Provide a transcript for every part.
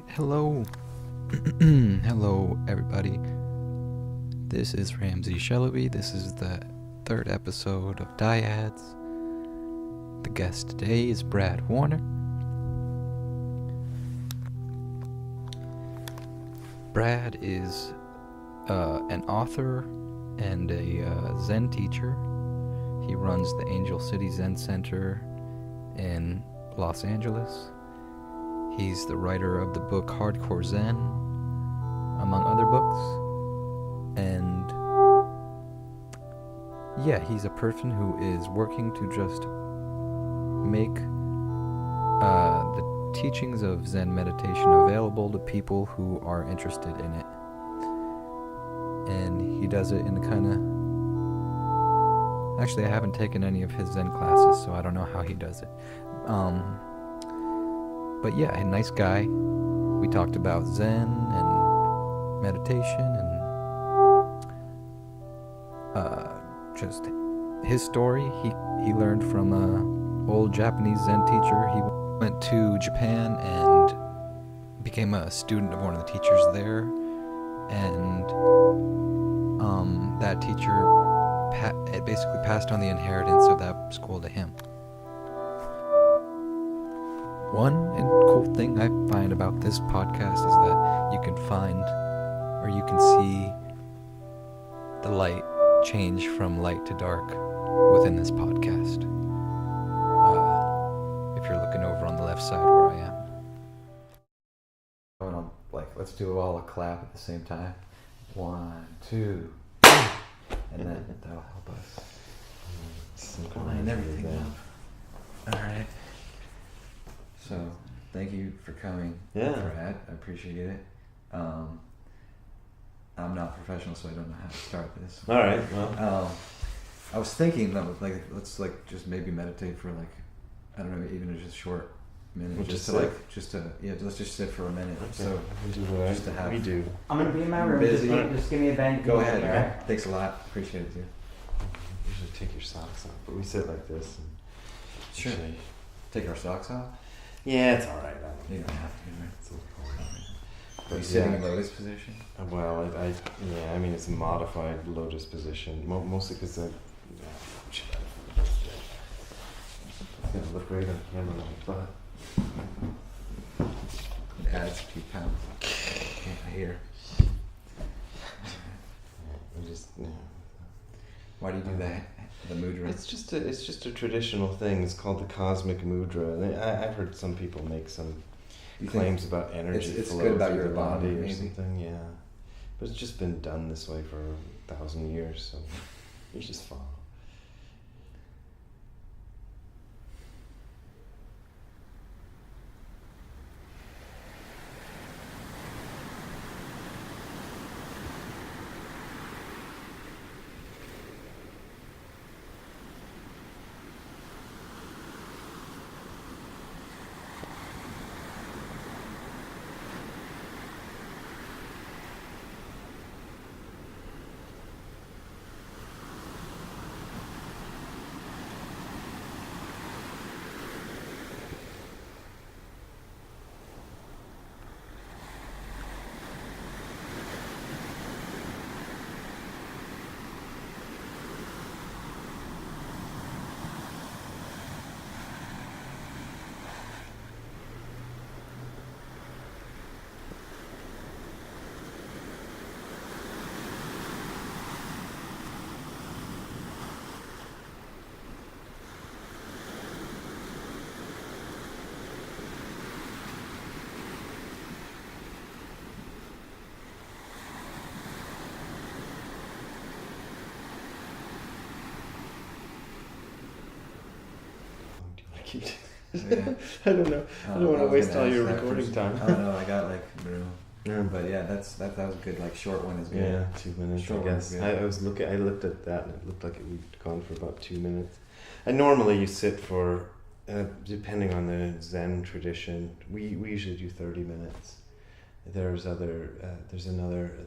Hello. Hello, everybody. This is Ramsey Shellaby. This is the third episode of Dyads. The guest today is Brad Warner. Brad is an author and a Zen teacher. He runs the Angel City Zen Center in Los Angeles. He's the writer of the book Hardcore Zen, among other books. And yeah, he's a person who is working to just make the teachings of Zen meditation available to people who are interested in it. And he does it in a kind of... Actually, I haven't taken any of his Zen classes, so I don't know how he does it. But yeah, a nice guy. We talked about Zen and meditation and just his story. He learned from a old Japanese Zen teacher. He went to Japan and became a student of one of the teachers there. And that teacher basically passed on the inheritance of that school to him. One cool thing I find about this podcast is that you can find, or you can see the light change from light to dark within this podcast. If you're looking over on the left side where I am. Let's do all a clap at the same time. 1, 2, and then that'll help us line everything up. Alright. So, thank you for coming, Brad. I appreciate it. I'm not professional, so I don't know how to start this. All right. Well, I was thinking that let's just maybe meditate for I don't know, even just a short minute, let's just sit for a minute. Okay. So just to have. We do. I'm gonna be in my room. Just give me a band. Go ahead. Right? Thanks a lot. Appreciate it, too. Usually take your socks off, but we sit like this. And sure. Take our socks off. Yeah, it's all right. You don't have to, right? It's okay. Are you sitting in lotus position? Well, I mean, it's a modified lotus position, mostly because it's gonna look great on camera, but it adds a few pounds. Can't hear. Why do you do that? The mudra. It's just a traditional thing. It's called the cosmic mudra, and I've heard some people make some claims about energy. It's flow good about through your the body or maybe. something. Yeah, but it's just been done this way for 1,000 years, so you just follow. Yeah. I don't know. I don't want to waste all your recording time. I don't know. I got Yeah. but yeah, that was a good short one is good. Yeah, 2 minutes. Short I guess. one, I looked at that and it looked like we'd gone for about 2 minutes. And normally you sit for, depending on the Zen tradition, we usually do 30 minutes. There's another,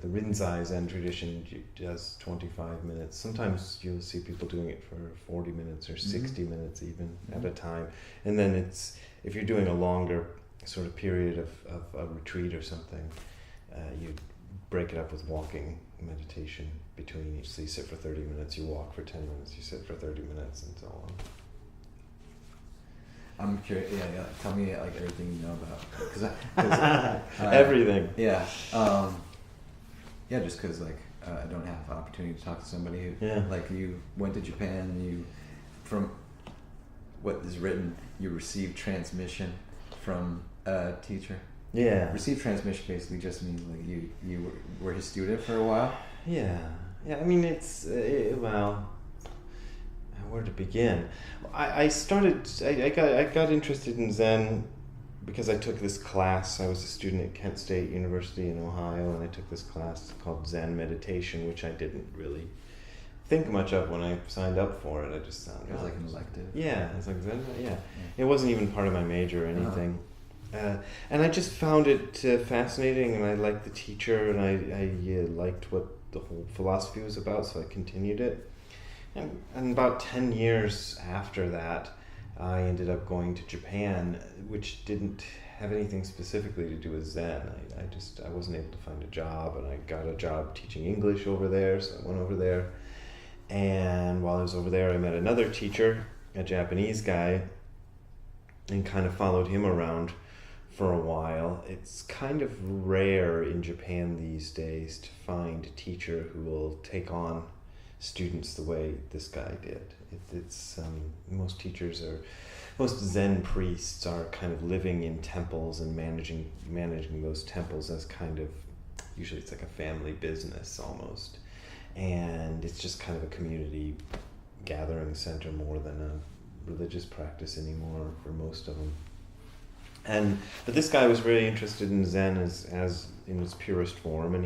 the Rinzai Zen tradition does 25 minutes. Sometimes you'll see people doing it for 40 minutes or 60 minutes even at a time. And then if you're doing a longer sort of period of a retreat or something, you break it up with walking meditation between each. So you sit for 30 minutes, you walk for 10 minutes, you sit for 30 minutes, and so on. I'm curious. Yeah. Tell me like everything you know about. Cause Everything. Yeah. Just because like I don't have the opportunity to talk to somebody who like you went to Japan. You, from what is written, you received transmission from a teacher. Yeah. Received transmission basically just means like you were his student for a while. Yeah. I mean, it's well. Where to begin? I got interested in Zen because I took this class. I was a student at Kent State University in Ohio, and I took this class called Zen Meditation, which I didn't really think much of when I signed up for it. I just thought it was like an elective. Yeah, it was like Zen. Yeah, it wasn't even part of my major or anything. And I just found it fascinating, and I liked the teacher, and I liked what the whole philosophy was about, so I continued it. And about 10 years after that, I ended up going to Japan, which didn't have anything specifically to do with Zen. I wasn't able to find a job, and I got a job teaching English over there, so I went over there. And while I was over there, I met another teacher, a Japanese guy, and kind of followed him around for a while. It's kind of rare in Japan these days to find a teacher who will take on students the way this guy did. It's most Zen priests are kind of living in temples and managing those temples as kind of, usually it's like a family business almost, and it's just kind of a community gathering center more than a religious practice anymore for most of them. But this guy was very interested in Zen as in its purest form, and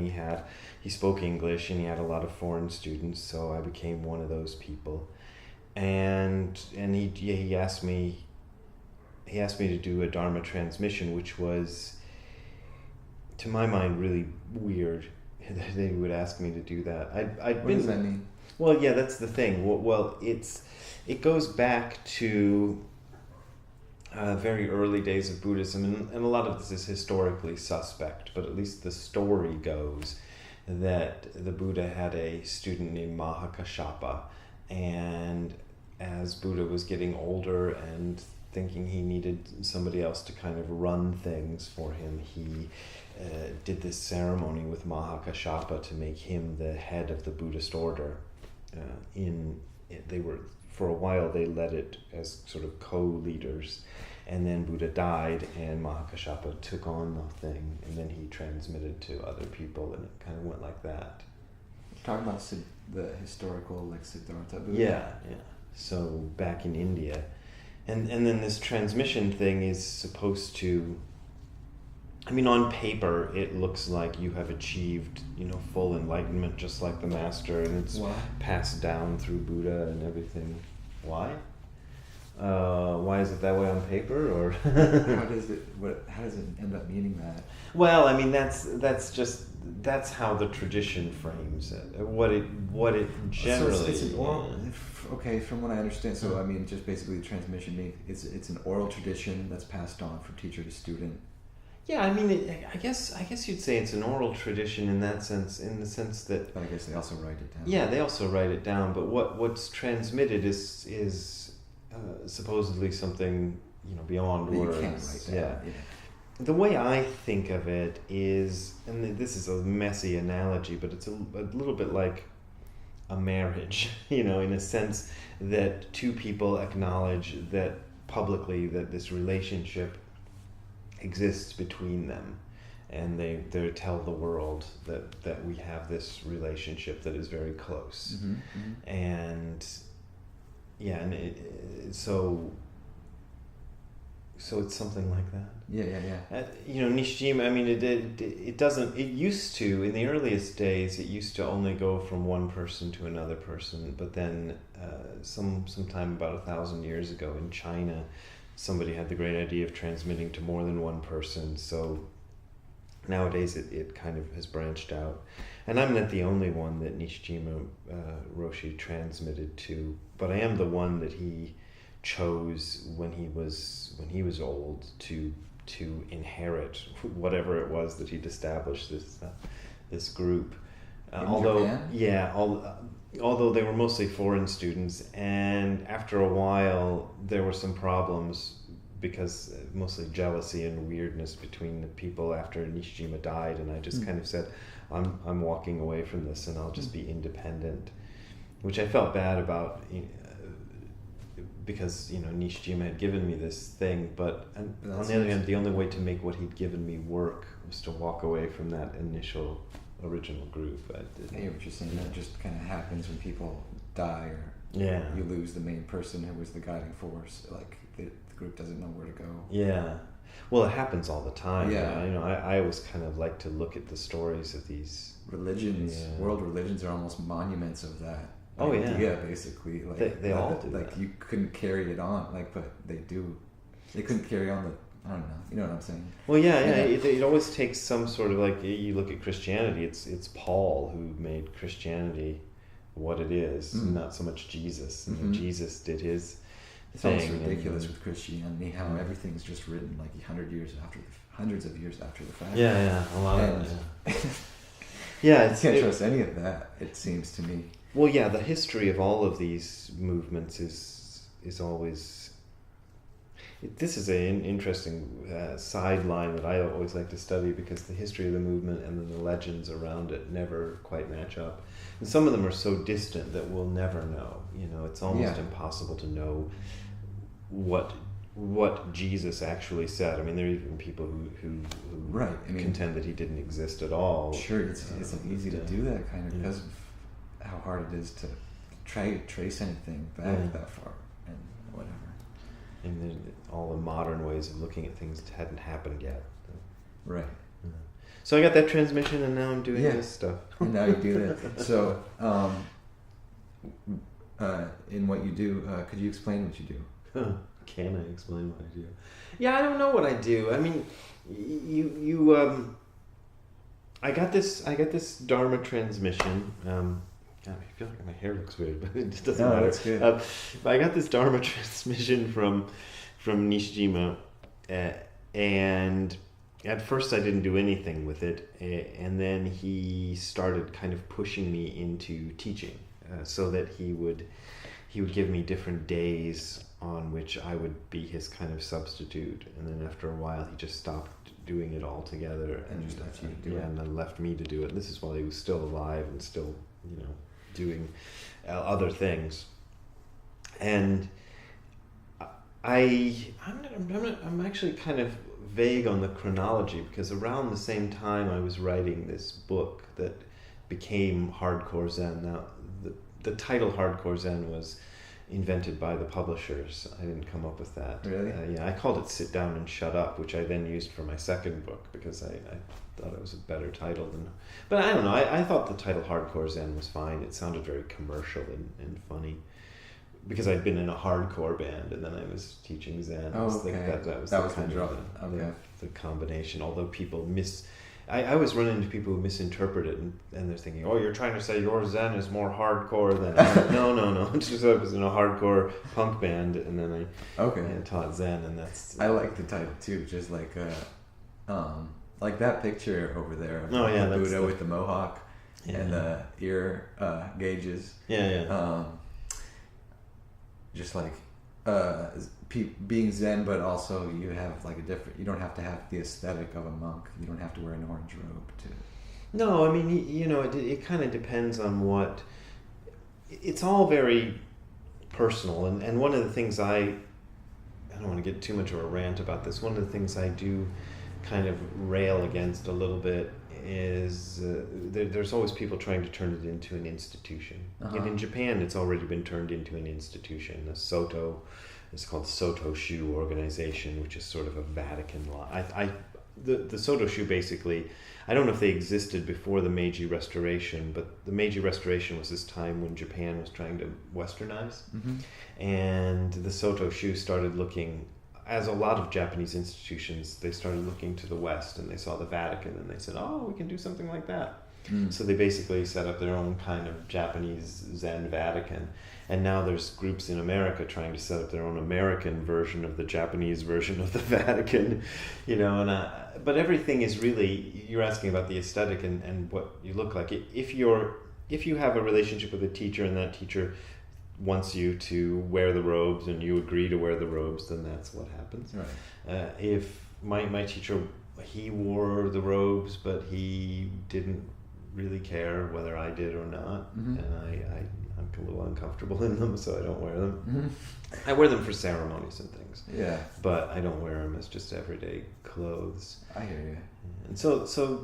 he spoke English, and he had a lot of foreign students, so I became one of those people. And he asked me to do a Dharma transmission, which was, to my mind, really weird that they would ask me to do that. What does that mean? Well, yeah, that's the thing. Well, it goes back to very early days of Buddhism, and a lot of this is historically suspect, but at least the story goes that the Buddha had a student named Mahakashapa, and as Buddha was getting older and thinking he needed somebody else to kind of run things for him, he did this ceremony with Mahakashapa to make him the head of the Buddhist order. For a while they led it as sort of co-leaders, and then Buddha died and Mahakashapa took on the thing, and then he transmitted to other people, and it kind of went like that. You're talking about the historical, like Siddhartha Buddha? Yeah. So back in India. And then this transmission thing is supposed to, I mean, on paper it looks like you have achieved, full enlightenment just like the master, and it's passed down through Buddha and everything. Why? Why is it that way on paper, or how does it end up meaning that? Well, I mean, that's how the tradition frames it. What it generally. So it's an oral. Okay, from what I understand, so I mean, just basically the transmission. It's an oral tradition that's passed on from teacher to student. Yeah, I mean, I guess you'd say it's an oral tradition in that sense, in the sense that. But I guess they also write it down. Yeah, they also write it down, but what's transmitted is supposedly something beyond that words. You can't write down. Yeah. The way I think of it is, and this is a messy analogy, but it's a little bit like a marriage, in a sense that two people acknowledge that publicly that this relationship exists between them, and they tell the world that we have this relationship that is very close. Mm-hmm, mm-hmm. And so it's something like that. Yeah. Nishijima, I mean, it doesn't, it used to, in the earliest days, it used to only go from one person to another person, but then sometime about 1,000 years ago in China, somebody had the great idea of transmitting to more than one person, so nowadays it kind of has branched out. And I'm not the only one that Nishijima Roshi transmitted to, but I am the one that he chose when he was old to to inherit whatever it was that he'd established this group. Although Japan? Although they were mostly foreign students, and after a while there were some problems because mostly jealousy and weirdness between the people after Nishijima died, and I just kind of said, I'm walking away from this and I'll just be independent, which I felt bad about, because Nishijima had given me this thing, but on the other hand, the only way to make what he'd given me work was to walk away from that initial original group. I hear what you're saying. That just kind of happens when people die, or you lose the main person who was the guiding force. Like the group doesn't know where to go. Yeah. Well, it happens all the time. Yeah. I always kind of like to look at the stories of these religions. Yeah. World religions are almost monuments of that. Oh yeah. Yeah, basically. Like they all do. Like that. You couldn't carry it on. Like, but they do. They couldn't carry on the. I don't know. You know what I'm saying? Well, yeah. It always takes some sort of, like, you look at Christianity. It's Paul who made Christianity what it is, not so much Jesus. Jesus did his thing. It's almost ridiculous with Christianity how everything's just written like hundreds of years after the fact. Yeah, a lot of it. Yeah, you can't trust any of that. It seems to me. Well, yeah, the history of all of these movements is always. This is an interesting sideline that I always like to study, because the history of the movement and then the legends around it never quite match up. And some of them are so distant that we'll never know. It's almost impossible to know what Jesus actually said. I mean, there are even people who contend that he didn't exist at all. Sure, it's easy to do that kind of because of how hard it is to try to trace anything back that far and whatever. And then all the modern ways of looking at things hadn't happened yet. Right. So I got that transmission, and now I'm doing this stuff. And now you do that. So, in what you do, could you explain what you do? Can I explain what I do? Yeah, I don't know what I do. I mean, I got this Dharma transmission. God, I feel like my hair looks weird, but it just doesn't matter. That's good. I got this Dharma transmission from Nishijima, and at first I didn't do anything with it, and then he started kind of pushing me into teaching, so that he would give me different days on which I would be his kind of substitute, and then after a while he just stopped doing it altogether and just left you to do it. And then left me to do it. This is while he was still alive and still, doing other things. And I'm actually kind of vague on the chronology, because around the same time I was writing this book that became Hardcore Zen. Now, the title Hardcore Zen was invented by the publishers. I didn't come up with that. Really? I called it Sit Down and Shut Up, which I then used for my second book because I thought it was a better title than. But I don't know. I thought the title Hardcore Zen was fine. It sounded very commercial and funny, because I'd been in a hardcore band and then I was teaching Zen. Oh, okay. That was the combination. Although people I always run into people who misinterpret it, and they're thinking, "Oh, you're trying to say your Zen is more hardcore than..." No. It's just I was in a hardcore punk band, and then I taught Zen, and that's. I like the title too, just like that picture over there. Of the Buddha with the mohawk and the ear gauges. Just like being Zen, but also you have like you don't have to have the aesthetic of a monk. You don't have to wear an orange robe to. No, I mean, it kind of depends on what. It's all very personal, and one of the things I don't want to get too much of a rant about this. One of the things I do kind of rail against a little bit is there's always people trying to turn it into an institution. And in Japan, it's already been turned into an institution. It's called Soto Shu organization, which is sort of a Vatican law. The Soto Shu basically, I don't know if they existed before the Meiji Restoration, but the Meiji Restoration was this time when Japan was trying to westernize. And the Soto Shu started looking, as a lot of Japanese institutions, they started looking to the West, and they saw the Vatican, and they said, "Oh, we can do something like that." So they basically set up their own kind of Japanese Zen Vatican. And now there's groups in America trying to set up their own American version of the Japanese version of the Vatican, but everything is really, you're asking about the aesthetic and what you look like. If you have a relationship with a teacher and that teacher wants you to wear the robes and you agree to wear the robes, then that's what happens. Right. If my teacher, he wore the robes, but he didn't really care whether I did or not, and I'm a little uncomfortable in them, so I don't wear them. I wear them for ceremonies and things. Yeah. But I don't wear them as just everyday clothes. I hear you. And so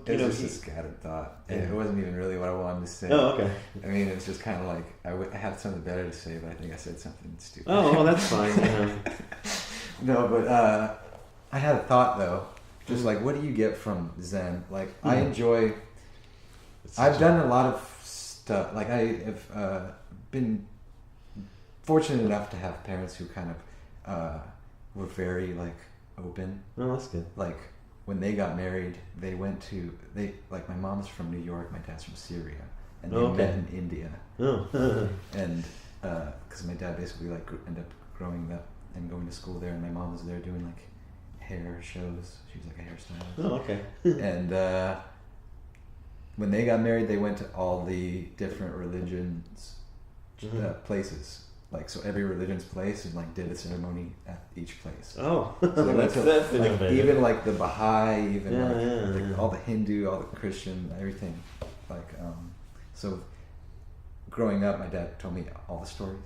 it was just a scattered thought. Yeah. It wasn't even really what I wanted to say. Oh, okay. I mean, it was just kind of like I had something better to say, but I think I said something stupid. Oh, well, that's fine. No, but I had a thought though. Just like, what do you get from Zen? Like, I enjoy. I've done a lot of stuff. Like, I have been fortunate enough to have parents who kind of were very like open. Oh, that's good. Like, when they got married, they went to like my mom's from New York, my dad's from Syria, and they met in India. Oh. And because my dad basically like ended up growing up and going to school there, and my mom was there doing like hair shows. She was like a hairstylist. Oh, okay. And when they got married, they went to all the different religions places. Like, so every religion's place, and like did a ceremony at each place. Oh, so they went to that's like, even like the Baha'i, even like all the Hindu, all the Christian, everything. Like, so growing up, my dad told me all the stories,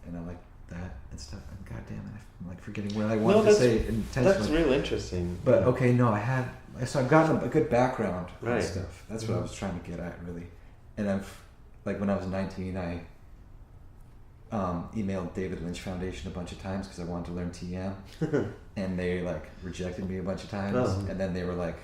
and I like that and stuff. And goddamn it, I'm like forgetting what I wanted to say intentionally. That's real interesting. But okay, no, so I've gotten a good background right. and stuff. That's what I was trying to get at, really. And I've, like, when I was 19, I emailed David Lynch Foundation a bunch of times because I wanted to learn TM, and they like rejected me a bunch of times. And then they were like,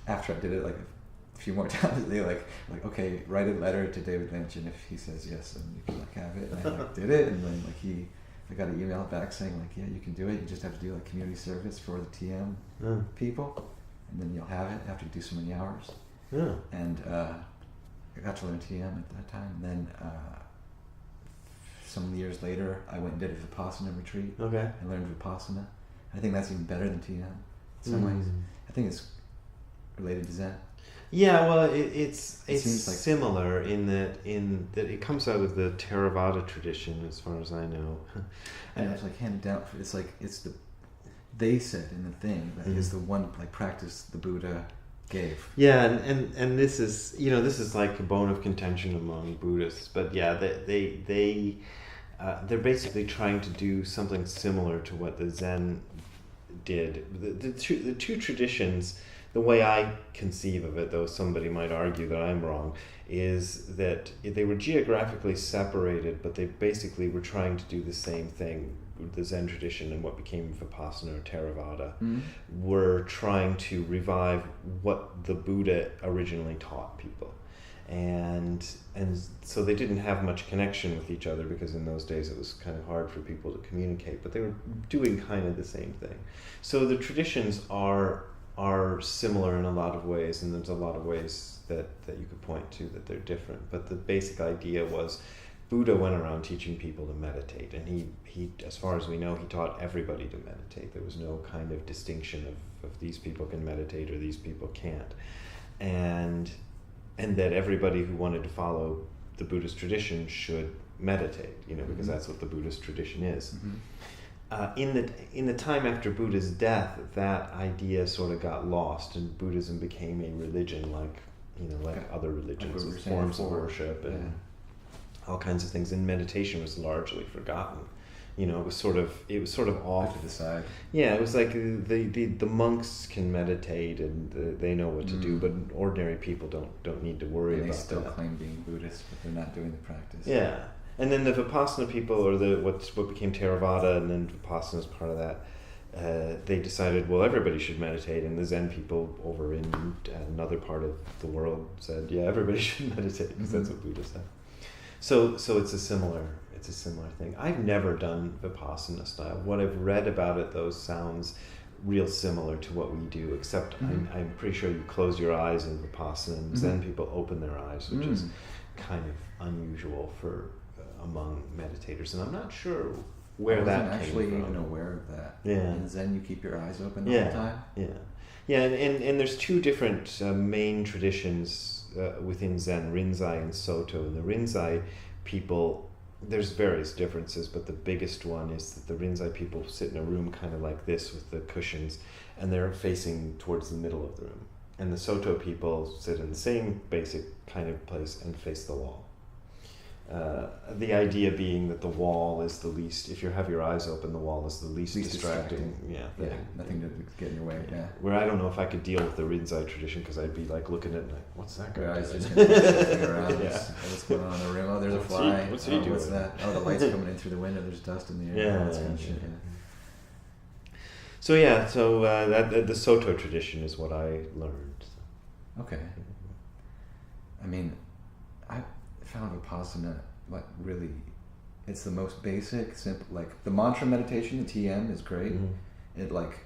after I did it like a few more times, they like okay, write a letter to David Lynch, and if he says yes, then you can like have it. And I like did it, and then like I got an email back saying like, yeah, you can do it. You just have to do like community service for the TM people, and then you'll have it after you do so many hours. And I got to learn TM at that time, and then some years later, I went and did a Vipassana retreat. Okay. I learned Vipassana. I think that's even better than TM in some ways. I think it's related to Zen. Yeah, well, it's seems like similar in that it comes out of the Theravada tradition, as far as I know. And it's like handed down. It's like they said in the thing that is the one like practice the Buddha gave. Yeah, and this is like a bone of contention among Buddhists, but yeah, they're basically trying to do something similar to what the Zen did. The two traditions, the way I conceive of it, though somebody might argue that I'm wrong, is that they were geographically separated, but they basically were trying to do the same thing. The Zen tradition and what became Vipassana or Theravada were trying to revive what the Buddha originally taught people. And so they didn't have much connection with each other because in those days it was kind of hard for people to communicate, but they were doing kind of the same thing. So the traditions are similar in a lot of ways, and there's a lot of ways that you could point to that they're different. But the basic idea was Buddha went around teaching people to meditate, and he as far as we know, he taught everybody to meditate. There was no kind of distinction of these people can meditate or these people can't. And that everybody who wanted to follow the Buddhist tradition should meditate, because that's what the Buddhist tradition is. In the time after Buddha's death, that idea sort of got lost, and Buddhism became a religion like other religions, with forms of worship and all kinds of things. And meditation was largely forgotten. It was sort of off to the side. Yeah, it was like the monks can meditate and they know what to do, but ordinary people don't need to worry about that. They still claim being Buddhist, but they're not doing the practice. Yeah. And then the Vipassana people, or what became Theravada, and then Vipassana is part of that, they decided, well, everybody should meditate, and the Zen people over in another part of the world said, yeah, everybody should meditate, because that's what Buddha said. So it's a similar thing. I've never done Vipassana style. What I've read about it, though, sounds real similar to what we do, except I'm pretty sure you close your eyes in Vipassana, and Zen people open their eyes, which is kind of unusual for among meditators, and I'm not sure where that came from. I wasn't actually even aware of that. Yeah. In Zen, you keep your eyes open the whole time? Yeah, and there's two different main traditions within Zen, Rinzai and Soto. And the Rinzai people, there's various differences, but the biggest one is that the Rinzai people sit in a room kind of like this with the cushions, and they're facing towards the middle of the room. And the Soto people sit in the same basic kind of place and face the wall. The idea being that the wall is the least, if you have your eyes open, the wall is the least distracting. Yeah, nothing to get in your way. Yeah. Where I don't know if I could deal with the Rinzai tradition, because I'd be like looking at it like, what's that guy doing? Eyes just around. What's going on in the room? Oh, there's a fly. What's he doing? What's that? Oh, the light's coming in through the window. There's dust in the air. That kind of shit. So that the Soto tradition is what I learned. Okay. I mean, I found Vipassana like really, it's the most basic, simple. Like the mantra meditation, the TM is great. It like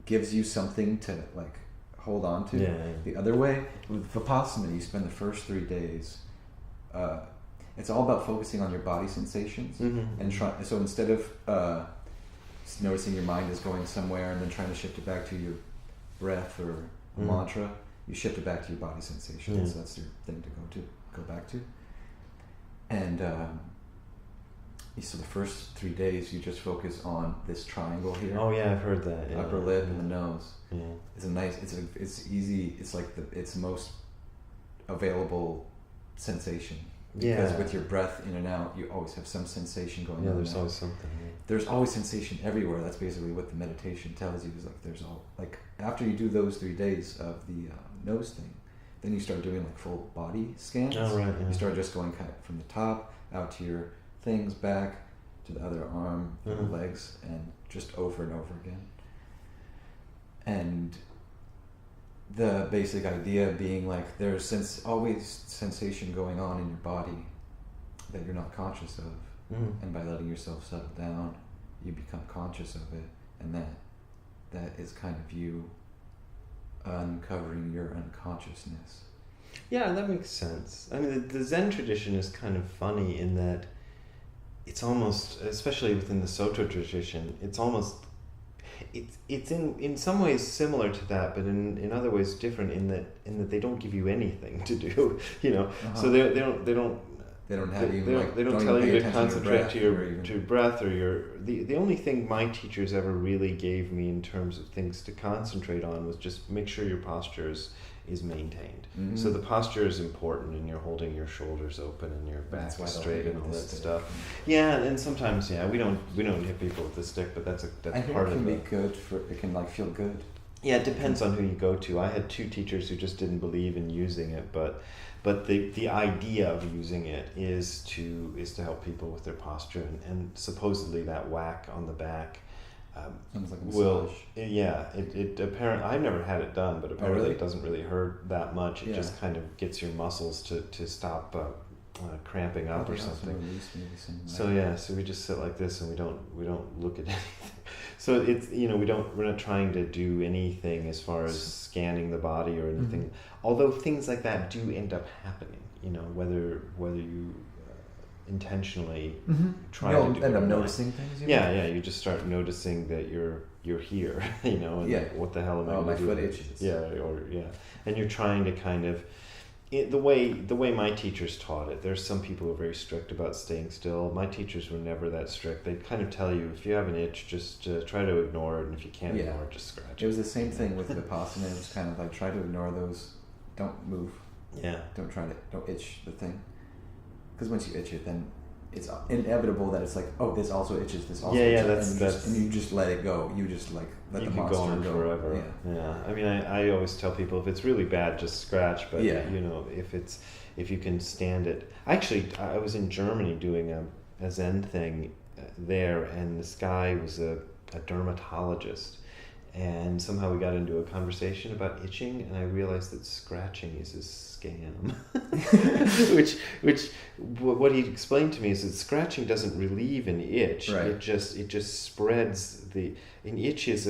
gives you something to like hold on to. The other way with Vipassana, you spend the first 3 days. It's all about focusing on your body sensations and try. So instead of noticing your mind is going somewhere and then trying to shift it back to your breath or a mantra, you shift it back to your body sensations. So that's your thing to go back to. And so the first 3 days you just focus on this triangle here. Oh yeah, I've heard that. The upper lip and the nose. Yeah. It's a nice. It's easy. It's like it's most available sensation. Because with your breath in and out, you always have some sensation going on. Yeah, there's always something. Yeah. There's always sensation everywhere. That's basically what the meditation tells you. Is like there's all like after you do those 3 days of the nose thing, then you start doing like full body scans. Oh right. Yeah. You start just going kind of from the top out to your things, back to the other arm, the legs, and just over and over again. And the basic idea being like there's always sensation going on in your body that you're not conscious of. And by letting yourself settle down, you become conscious of it, and that is kind of you uncovering your unconsciousness. Yeah, that makes sense. I mean, the Zen tradition is kind of funny in that it's almost, especially within the Soto tradition, it's in some ways similar to that, but in other ways different in that they don't give you anything to do, you know. So they don't tell you to concentrate to your breath or the only thing my teachers ever really gave me in terms of things to concentrate on was just make sure your posture is maintained. So the posture is important, and you're holding your shoulders open and your back straight and all that stuff. Yeah, and sometimes we don't hit people with the stick, but that's part of it. It can like feel good. Yeah, it depends on who you go to. I had 2 teachers who just didn't believe in using it, but the idea of using it is to help people with their posture, and supposedly that whack on the back sounds like a massage. It apparently, I've never had it done, but apparently it doesn't really hurt that much. It just kind of gets your muscles to stop cramping up or something. So we just sit like this and we don't look at anything. So it's we're not trying to do anything as far as scanning the body or anything. Although things like that do end up happening, whether you intentionally try to do it. You'll end up noticing things. You just start noticing that you're here, and what the hell am I going to do? My foot itches. And you're trying to kind of. The way my teachers taught it, there's some people who are very strict about staying still. My teachers were never that strict. They'd kind of tell you, if you have an itch, just try to ignore it, and if you can't ignore it, just scratch it. It was the same thing with Vipassana. It was kind of like, try to ignore those. Don't move. Yeah. Don't itch the thing. Because once you itch it, then it's inevitable that it's like, oh, this also itches, this also itches. And you just let it go. You just like let the monster go on forever. Yeah. I mean, I always tell people, if it's really bad, just scratch. But if you can stand it. Actually, I was in Germany doing a Zen thing there, and this guy was a dermatologist. And somehow we got into a conversation about itching, and I realized that scratching is a scam. which what he explained to me is that scratching doesn't relieve an itch. Right. It just spreads an itch is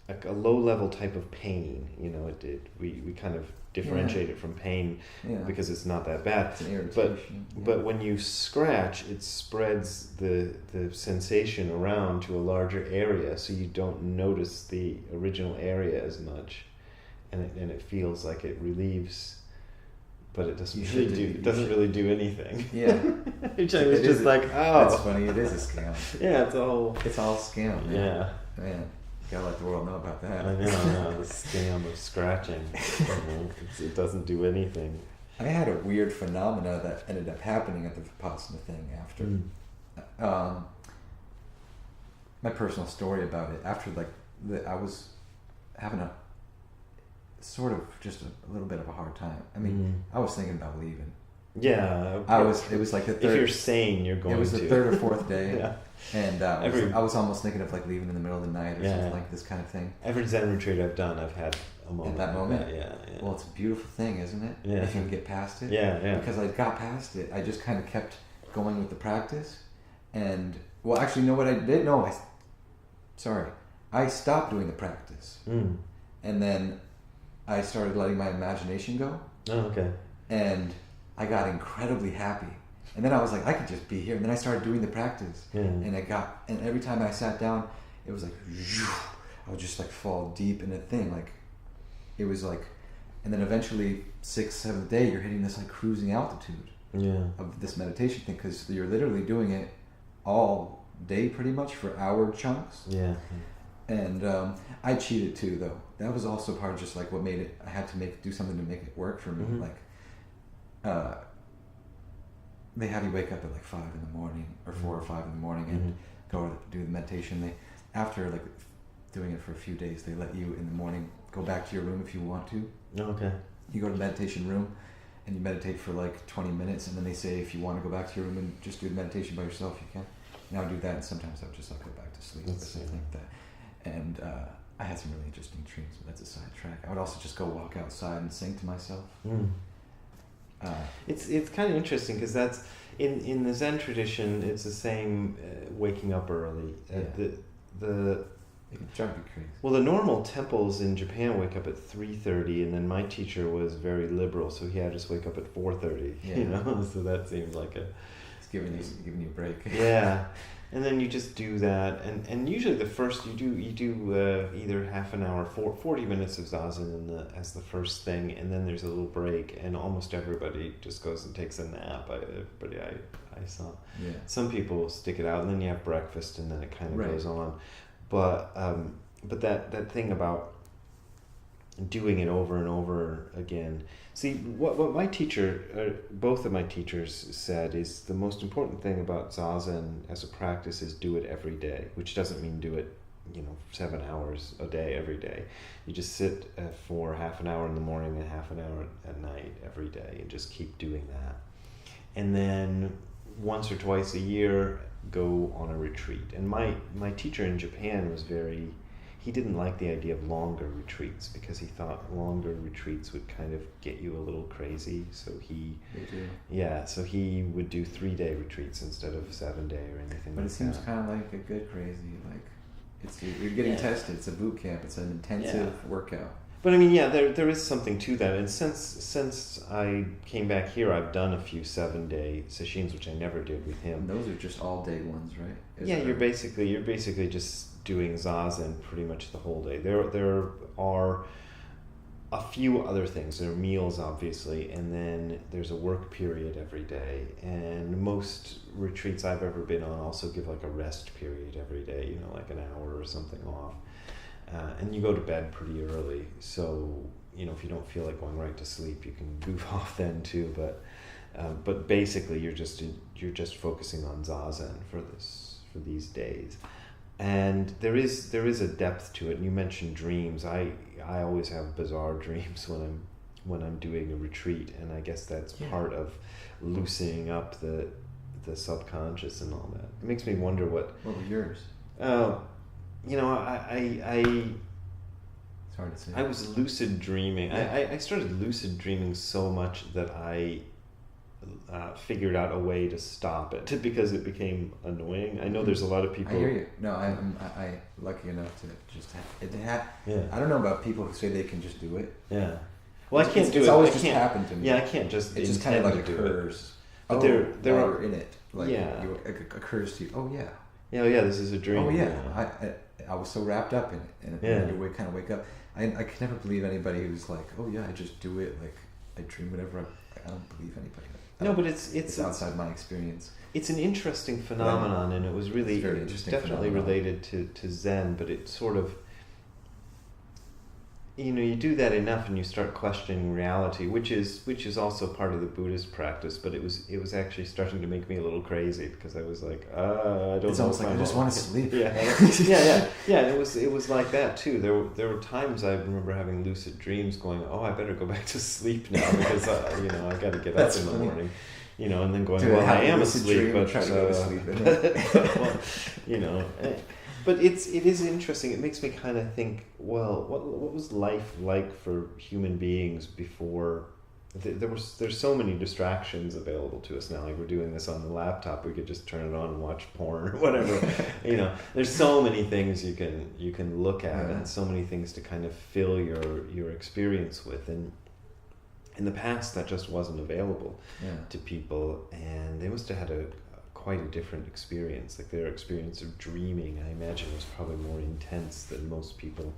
a low level type of pain. You know, we kind of differentiate it from pain because it's not that bad. It's an irritation. But when you scratch, it spreads the sensation around to a larger area, so you don't notice the original area as much, and it feels like it relieves. But it doesn't really do anything. Yeah. Which I was just like, oh. That's funny, it is a scam. Yeah, it's all scam. Man. Yeah. Man, you gotta let the world know about that. I know, the scam of scratching. It doesn't do anything. I had a weird phenomena that ended up happening at the Vipassana thing after. My personal story about it, after I was having a sort of just a little bit of a hard time. I mean, I was thinking about leaving. Yeah. It was like the third. If you're sane, you're going to. It was the third or fourth day. Yeah. And I was almost thinking of leaving in the middle of the night or something like this kind of thing. Every Zen retreat I've done, I've had a moment. At that moment? Yeah. Well, it's a beautiful thing, isn't it? Yeah. If you can get past it. Yeah. Because I got past it. I just kind of kept going with the practice. And, well, actually, you know what I did? No, I stopped doing the practice. And then I started letting my imagination go. Oh, okay. And I got incredibly happy. And then I was like, I could just be here. And then I started doing the practice. Yeah. And every time I sat down, it was like, I would just fall deep in a thing. It was and then eventually 6th, 7th day, you're hitting this cruising altitude of this meditation thing, because you're literally doing it all day pretty much for hour chunks. Yeah. And I cheated too, though. That was also part of just what made it. I had to do something to make it work for me. They have you wake up at 5 in the morning or 4 or 5 in the morning and go do the meditation. After doing it for a few days, they let you in the morning go back to your room if you want to. Okay. You go to the meditation room and you meditate for 20 minutes, and then they say if you want to go back to your room and just do the meditation by yourself, you can. And I would do that, and sometimes I would just go back to sleep or something like that. And I had some really interesting dreams, but that's a sidetrack. I would also just go walk outside and sing to myself. It's kind of interesting because that's in the Zen tradition. It's the same waking up early. It can drive you crazy. Well, the normal temples in Japan wake up at 3:30, and then my teacher was very liberal, so he had us wake up at 4:30. Yeah. So that seems like it's giving you a break. Yeah. And then you just do that, and usually the first you do either half an hour, 40 minutes of zazen as the first thing, and then there's a little break, and almost everybody just goes and takes a nap. I saw. Yeah. Some people stick it out, and then you have breakfast, and then it kind of goes on. But that thing about doing it over and over again. See, what my teacher, both of my teachers said is the most important thing about Zazen as a practice is do it every day, which doesn't mean do it, 7 hours a day every day. You just sit for half an hour in the morning and half an hour at night every day and just keep doing that. And then once or twice a year, go on a retreat. And my teacher in Japan was he didn't like the idea of longer retreats because he thought longer retreats would kind of get you a little crazy. So he would do 3-day retreats instead of 7-day or anything. But it seems kind of like a good crazy, you're getting tested. It's a boot camp. It's an intensive workout. But I mean, there is something to that. And since I came back here, I've done a few 7-day sessions, which I never did with him. And those are just all day ones, right? You're basically just doing zazen pretty much the whole day. There are a few other things. There are meals, obviously, and then there's a work period every day. And most retreats I've ever been on also give a rest period every day, an hour or something off. And you go to bed pretty early, so if you don't feel like going right to sleep, you can goof off then too. But basically, you're just focusing on zazen for these days. And there is a depth to it. And you mentioned dreams. I always have bizarre dreams when I'm doing a retreat, and I guess that's part of loosening up the subconscious and all that. It makes me wonder what were yours? It's hard to say. I was lucid dreaming. I started lucid dreaming so much that I figured out a way to stop it because it became annoying. I know there's a lot of people. I hear you. No, I lucky enough to just have it. Yeah. I don't know about people who say they can just do it. Yeah. Well, I can't do it. It's always I just can't, happened to me. Yeah, I can't just. It just kind of like do occurs. But there are you're in it. Like, yeah. it occurs to you. Oh yeah. Yeah. This is a dream. Oh yeah. I was so wrapped up in it, and Yeah. you kind of wake up. I can never believe anybody who's like, oh yeah, I just do it. Like I dream whatever. I don't believe anybody. No, but it's outside my experience. It's an interesting phenomenon, and it was really It's very interesting definitely phenomenon. related to Zen, but it sort of, you do that enough and you start questioning reality, which is also part of the Buddhist practice, but it was actually starting to make me a little crazy because I was like, I don't know. It's almost like I just want to sleep. Yeah. It was like that too. There were times I remember having lucid dreams, going, I better go back to sleep now because I got to get up in the morning. And then going, I am asleep, but try to go to sleep. But it is interesting. It makes me kind of think, what was life like for human beings before? There's so many distractions available to us now. Like we're doing this on the laptop, we could just turn it on and watch porn or whatever. There's so many things you can look at, and so many things to kind of fill your experience with. And in the past, that just wasn't available to people, and they must have had quite a different experience. Like their experience of dreaming, I imagine, was probably more intense than most people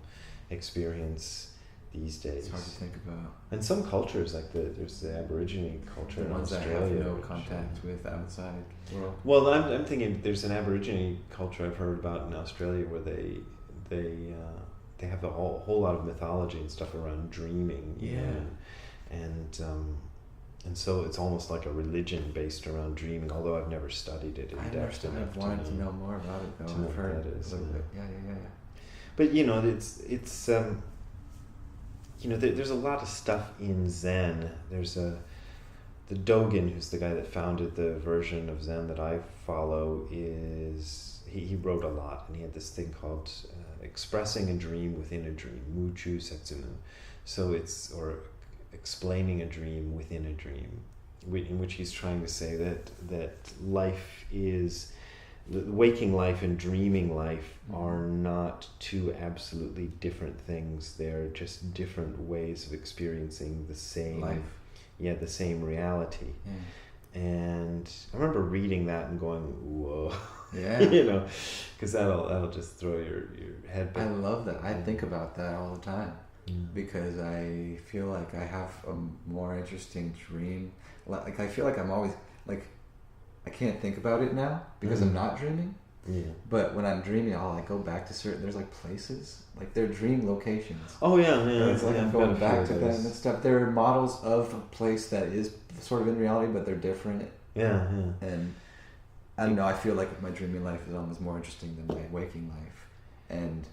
experience these days. It's hard to think about. And some cultures, like there's the Aborigine culture in ones Australia, that have no contact with outside world. Well, I'm thinking there's an Aborigine culture I've heard about in Australia where they have a whole lot of mythology and stuff around dreaming. And so it's almost like a religion based around dreaming, although I've never studied it in depth enough. I've wanted to know more about it, though. I've heard that is, a little bit. Yeah. But it's there's a lot of stuff in Zen. There's the Dogen, who's the guy that founded the version of Zen that I follow, he wrote a lot, and he had this thing called expressing a dream within a dream, Muchu Setsumu. So or explaining a dream within a dream, in which he's trying to say that life is, waking life and dreaming life are not two absolutely different things. They're just different ways of experiencing the same life. Yeah, the same reality. And I remember reading that and going, whoa. Yeah. Because that'll just throw your head back. I love that. I think about that all the time. Because I feel like I have a more interesting dream. Like I feel like I'm always like, I can't think about it now because I'm not dreaming. Yeah. But when I'm dreaming, I'll like go back to there's like places, like they're dream locations. Oh yeah. It's like I'm going back to them those. and stuff. They're models of a place that is sort of in reality, but they're different. Yeah. And I don't know, I feel like my dreaming life is almost more interesting than my waking life. And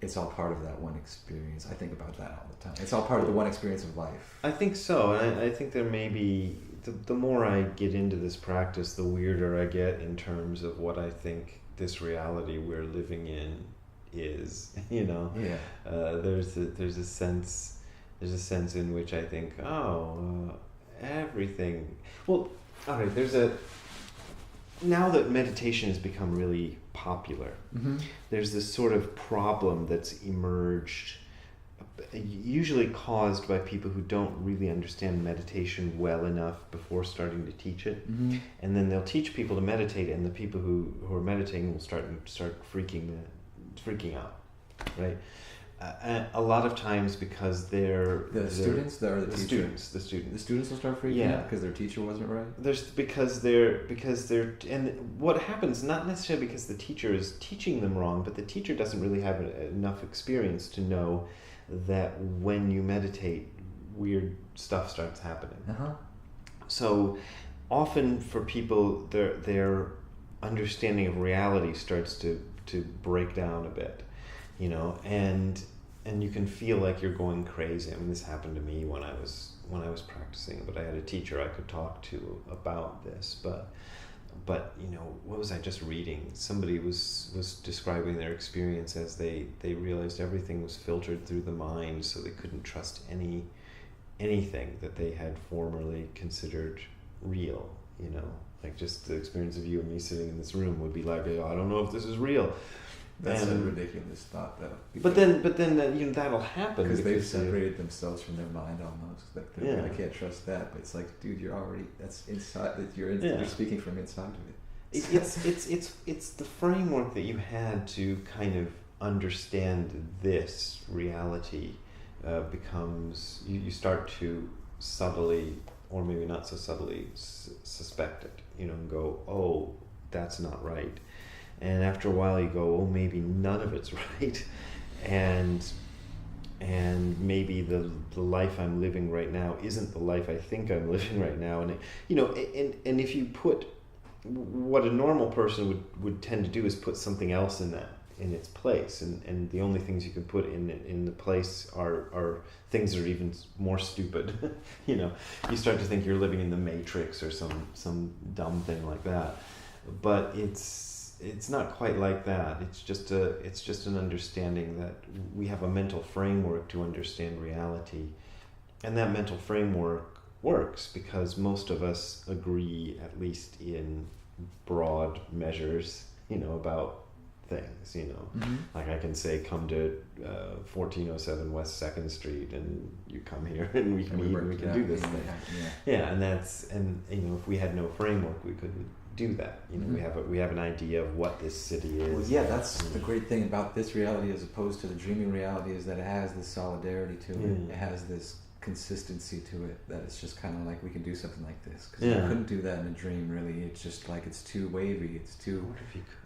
it's all part of that one experience. I think about that all the time. It's all part of the one experience of life. I think so, and I think there may be, the more I get into this practice, the weirder I get in terms of what I think this reality we're living in is. Yeah. There's a sense in which I think, everything. Well, all right. Now that meditation has become really popular, there's this sort of problem that's emerged, usually caused by people who don't really understand meditation well enough before starting to teach it. And then they'll teach people to meditate, and the people who are meditating will start freaking out, right? A lot of times because the students will start freaking out because their teacher wasn't right. Because they're and what happens, not necessarily because the teacher is teaching them wrong, but the teacher doesn't really have enough experience to know that when you meditate, weird stuff starts happening. So often for people, their understanding of reality starts to break down a bit. And you can feel like you're going crazy. I mean, this happened to me when I was practicing, but I had a teacher I could talk to about this. But what was I just reading? Somebody was describing their experience as they realized everything was filtered through the mind, so they couldn't trust anything that they had formerly considered real, like just the experience of you and me sitting in this room would be like, I don't know if this is real. That's a ridiculous thought, though. But then that'll happen because they've separated themselves from their mind almost. Like, I can't trust that. But it's like, dude, you're already that's inside. That you're speaking from inside of it. It's the framework that you had to kind of understand this reality becomes you start to subtly, or maybe not so subtly, suspect it. And go, oh, that's not right. And after a while you go, oh, maybe none of it's right, and maybe the life I'm living right now isn't the life I think I'm living right now. And and if you put what a normal person would tend to do is put something else in its place, and the only things you can put in the place are things that are even more stupid. You start to think you're living in the Matrix or some dumb thing like that, but it's not quite like that. It's just an understanding that we have a mental framework to understand reality, and that mental framework works because most of us agree, at least in broad measures, about things. Mm-hmm. Like I can say, come to 1407 West 2nd Street, and you come here, and we can meet, and we can do this thing. Yeah, and if we had no framework, we couldn't do that. Mm-hmm. We have an idea of what this city is. Well, yeah, that's the great thing about this reality as opposed to the dreaming reality, is that it has this solidarity to it. It has this consistency to it, that it's just kind of like we can do something like this, because you couldn't do that in a dream. Really, it's just like it's too wavy. It's too. What if you could?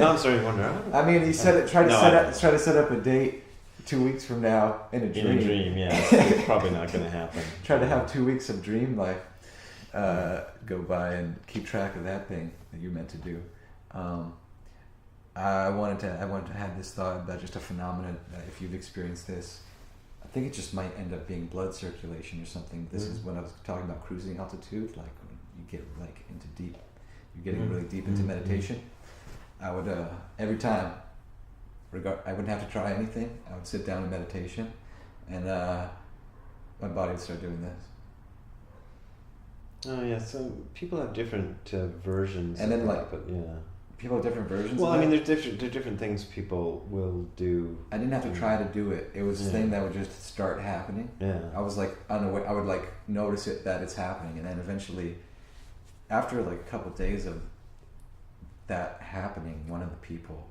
I'm sorry, wonder. I mean, he said it. Try to set up a date 2 weeks from now in a dream. In a dream, yeah, it's probably not going to happen. Try to have 2 weeks of dream life go by and keep track of that thing that you meant to do. I wanted to have this thought about just a phenomenon. If you've experienced this, I think it just might end up being blood circulation or something. This is when I was talking about cruising altitude, like when you get like into deep, you're getting really deep into meditation. I would every time, I wouldn't have to try anything. I would sit down in meditation, and my body would start doing this. Oh yeah, so people have different versions. And then of like, that, but yeah. People have different versions. Well, of I mean, that. there's different things people will do. I didn't have to try to do it. It was a thing that would just start happening. Yeah. I was like unaware. I would like notice it that it's happening, and then eventually, after like a couple of days of that happening, one of the people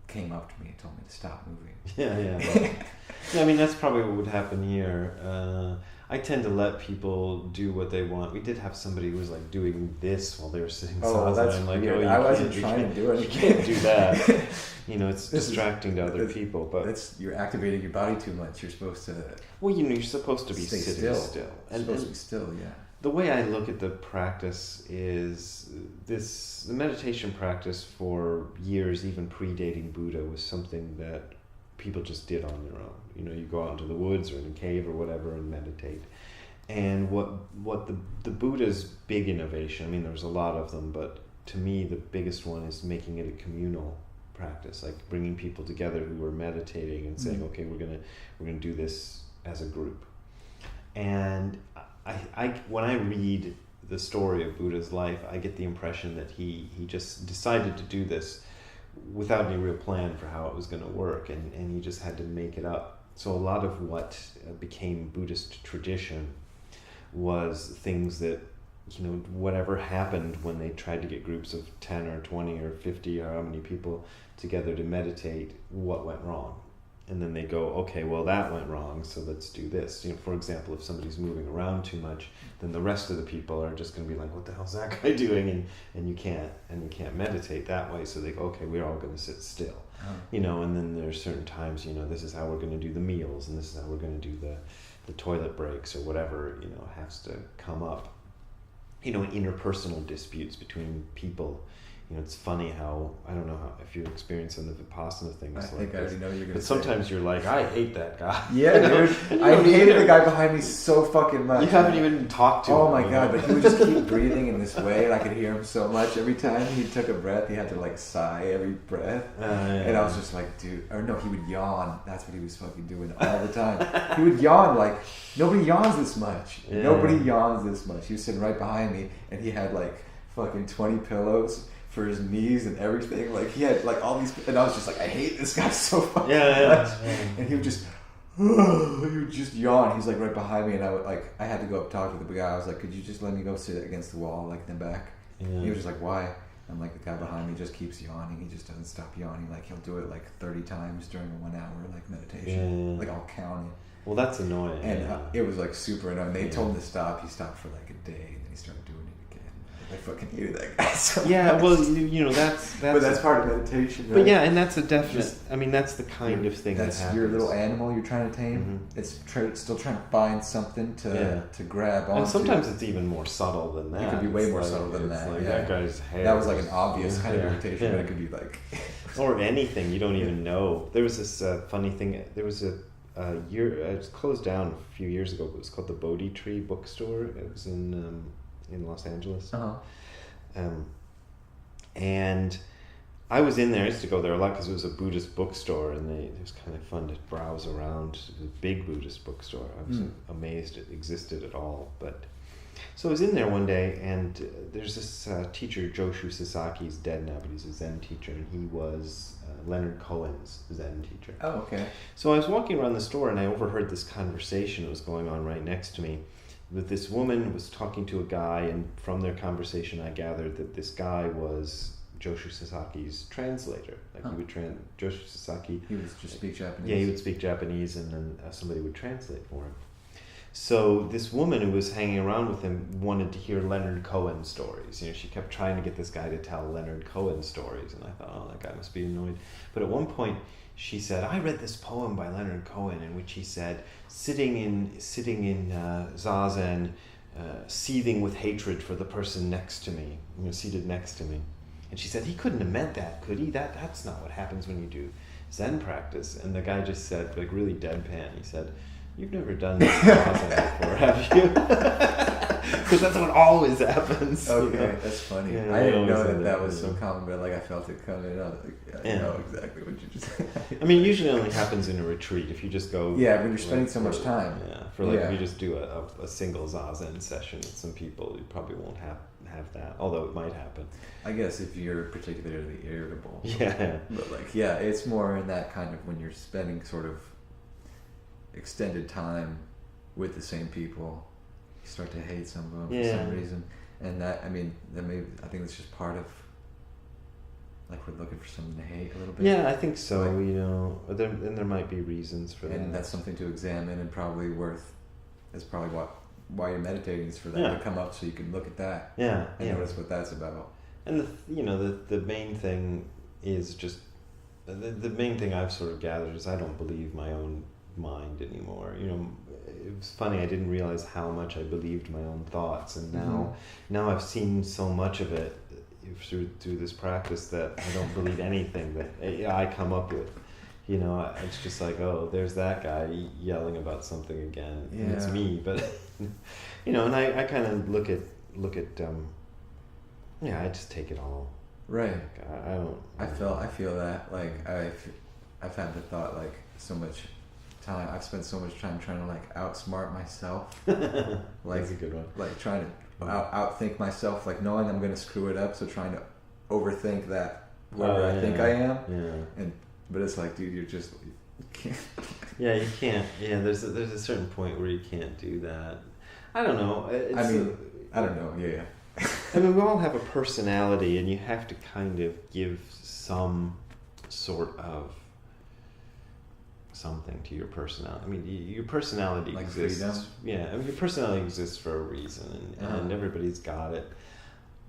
came up to me and told me to stop moving. Yeah. Well, yeah, I mean, that's probably what would happen here. I tend to let people do what they want. We did have somebody who was like doing this while they were sitting. Oh, that's I'm like, weird. oh, I wasn't trying to do it. You can't do that. It's distracting to other people. But you're activating your body too much. You're supposed to. Well, you're supposed to be stay sitting still. You're supposed to be still, yeah. The way I look at the practice is the meditation practice for years, even predating Buddha, was something that people just did on their own. You go out into the woods or in a cave or whatever and meditate. And what the Buddha's big innovation, I mean, there's a lot of them, but to me the biggest one is making it a communal practice, like bringing people together who are meditating and saying, okay, we're gonna do this as a group. And I when I read the story of Buddha's life, I get the impression that he just decided to do this without any real plan for how it was going to work, and he just had to make it up. So a lot of what became Buddhist tradition was things that, whatever happened when they tried to get groups of 10 or 20 or 50 or how many people together to meditate, what went wrong. And then they go, okay, well, that went wrong, so let's do this. For example, if somebody's moving around too much, then the rest of the people are just going to be like, what the hell's that guy doing? And you can't meditate that way. So they go, okay, we're all going to sit still. And then there's certain times, this is how we're going to do the meals, and this is how we're going to do the toilet breaks or whatever, has to come up. Interpersonal disputes between people it's funny how, I don't know if you're experiencing the Vipassana things. I think I already know you're going to But sometimes you're like, I hate that guy. Yeah, dude. I hated the guy behind me so fucking much. You haven't even talked to him. Oh my God, but he would just keep breathing in this way, and I could hear him so much. Every time he took a breath, he had to like sigh every breath. And I was just like, dude, or no, he would yawn. That's what he was fucking doing all the time. He would yawn like, nobody yawns this much. Yeah. Nobody yawns this much. He was sitting right behind me, and he had like fucking 20 pillows for his knees and everything. Like he had like all these, and I was just like, I hate this guy so fucking much. And he would just yawn. He's like right behind me, and I had to go up talk to the guy. I was like, could you just let me go sit against the wall like in the back? Yeah. He was just like, why? I'm like, the guy behind me just keeps yawning. He just doesn't stop yawning. Like he'll do it like 30 times during a 1 hour like meditation. Yeah. Like I'll count it. Well, that's annoying. And it was like super annoying. They told him to stop. He stopped for like a day, and then he started doing it again. I fucking hated that guy so much. Well, that's But that's part of meditation, right? But yeah, and that's a definite. That's the kind of thing that's that happens. your little animal you're trying to tame. Mhm. It's still trying to find something to grab onto. And sometimes it's even more subtle than that. It could be way It's more like- subtle than it's that. Like Yeah. that guy's hair. That was like an obvious kind of Yeah. irritation, Yeah. but it could be like. Or anything you don't even know. There was this funny thing. There was a year. It's closed down a few years ago. But it was called the Bodhi Tree Bookstore. It was in Los Angeles. And I was in there. I used to go there a lot because it was a Buddhist bookstore, and it was kind of fun to browse around. It was a big Buddhist bookstore. I was amazed it existed at all. But so I was in there one day, and there's this teacher, Joshu Sasaki. He's dead now, but he's a Zen teacher, and he was Leonard Cohen's Zen teacher. Oh, okay. So I was walking around the store, and I overheard this conversation that was going on right next to me. With this woman was talking to a guy, and from their conversation, I gathered that this guy was Joshu Sasaki's translator. Like he would Joshu Sasaki. He would just speak Japanese. Yeah, he would speak Japanese, and then somebody would translate for him. So this woman who was hanging around with him wanted to hear Leonard Cohen stories. She kept trying to get this guy to tell Leonard Cohen stories, and I thought, oh, that guy must be annoyed. But at one point, she said, I read this poem by Leonard Cohen in which he said, sitting in zazen, seething with hatred for the person next to me, seated next to me. And she said, he couldn't have meant that, could he? That's not what happens when you do Zen practice. And the guy just said, like really deadpan, he said, you've never done this zazen before, have you? Because that's what always happens. Okay, that's funny. Yeah, I didn't know always that was so common, but like I felt it coming up. I know exactly what you just said. I mean, it usually only happens in a retreat. If you just go... Yeah, when you're spending so much time. Yeah, if you just do a single zazen session with some people, you probably won't have that, although it might happen. I guess if you're particularly irritable. Yeah. But like, it's more in that kind of when you're spending sort of extended time with the same people, you start to hate some of them for some reason. And that, I mean, I think it's just part of, like, we're looking for something to hate a little bit. Yeah, I think so, and there might be reasons for that. And that's something to examine and probably that's probably why you're meditating, is for that to come up so you can look at that. Yeah. And notice what that's about. And the main thing is just, the main thing I've sort of gathered is I don't believe my own mind anymore. It was funny, I didn't realize how much I believed my own thoughts, and now I've seen so much of it through this practice that I don't believe anything that I come up with. It's just like, oh, there's that guy yelling about something again. And it's me, but and I kind of look at I just take it all. Right. Like, I don't. I feel that, like, I've had the thought, like, so much time. I've spent so much time trying to like outsmart myself. Like, that's a good one. Like trying to outthink myself, like knowing I'm going to screw it up, so trying to overthink that whoever I think I am. Yeah. But it's like, dude, you can't. Yeah, you can't. Yeah, there's a certain point where you can't do that. I don't know. I don't know. Yeah. I mean, we all have a personality, and you have to kind of give some sort of something to your personality. I mean, your personality like exists. Freedom? Yeah, I mean, your personality exists for a reason, and everybody's got it.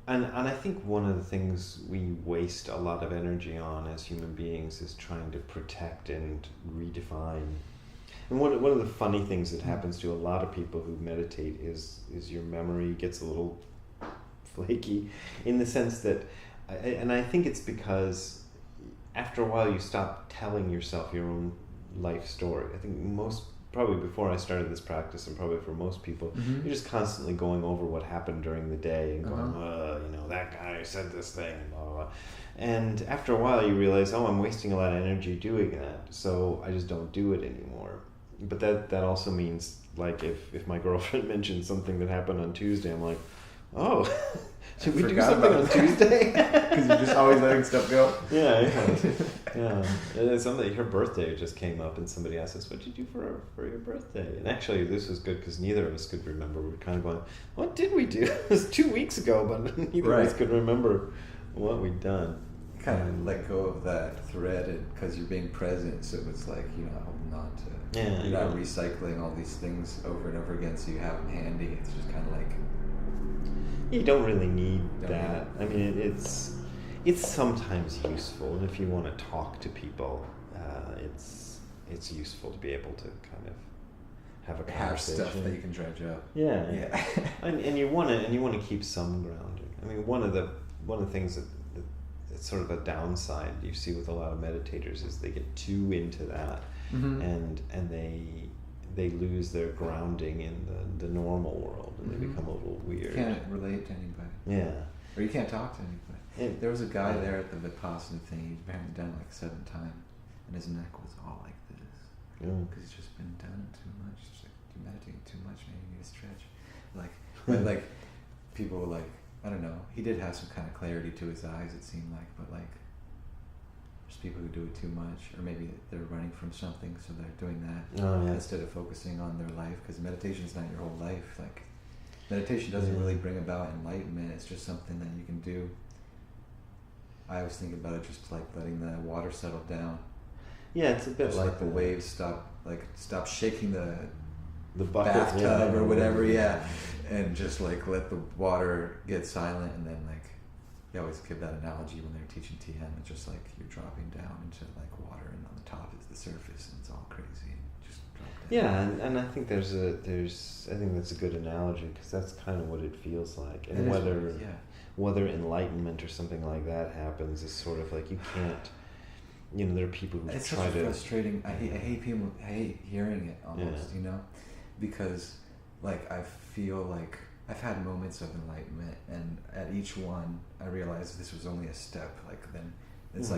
And I think one of the things we waste a lot of energy on as human beings is trying to protect and redefine. And one of the funny things that happens to a lot of people who meditate is your memory gets a little flaky, in the sense that and I think it's because after a while you stop telling yourself your own life story. I think probably before I started this practice, and probably for most people, you're just constantly going over what happened during the day and going, that guy said this thing, and blah, blah, blah. And after a while you realize, I'm wasting a lot of energy doing that, so I just don't do it anymore. But that also means, like, if my girlfriend mentions something that happened on Tuesday, I'm like, should we do something on Tuesday? Because you're just always letting stuff go. Yeah. And then her birthday just came up, and somebody asked us, "What did you do for your birthday?" And actually, this was good because neither of us could remember. We were kind of going, "What did we do?" It was 2 weeks ago, but neither of us could remember what we'd done. Kind of let go of that thread, because you're being present. So it's like holding on to. Yeah. You're not recycling all these things over and over again, so you have them handy. It's just kind of like. You don't really need that. I mean, it's sometimes useful, and if you want to talk to people, it's useful to be able to kind of have a conversation. Have stuff that you can dredge up. Yeah. and you want to keep some grounding. I mean, one of the things that it's sort of a downside you see with a lot of meditators is they get too into that, and they lose their grounding in the normal world, and they become a little weird. You can't relate to anybody. Yeah. Or you can't talk to anybody. There was a guy there at the Vipassana thing. He'd been done like 7 times, and his neck was all like this. Because he's just been done too much. It's like, you're meditating too much, man. You need to stretch. But people were like, I don't know. He did have some kind of clarity to his eyes, it seemed like, but there's people who do it too much, or maybe they're running from something, so they're doing that instead of focusing on their life, because meditation is not your whole life. Like, meditation doesn't really bring about enlightenment. It's just something that you can do. I always think about it just like letting the water settle down. Yeah, it's a bit just like the waves stop shaking the bucket, bathtub or whatever, and just like let the water get silent, and then like you always give that analogy when they're teaching TM. It's just like you're dropping down into like water, and on the top is the surface, and it's all crazy. Just drop down. Yeah, and I think I think that's a good analogy, because that's kind of what it feels like, and whether enlightenment or something like that happens is sort of like you can't. There are people who it's try to. It's frustrating. I hate people. I hate hearing it almost. Because like I feel like I've had moments of enlightenment, and at each one I realized this was only a step. Like then it's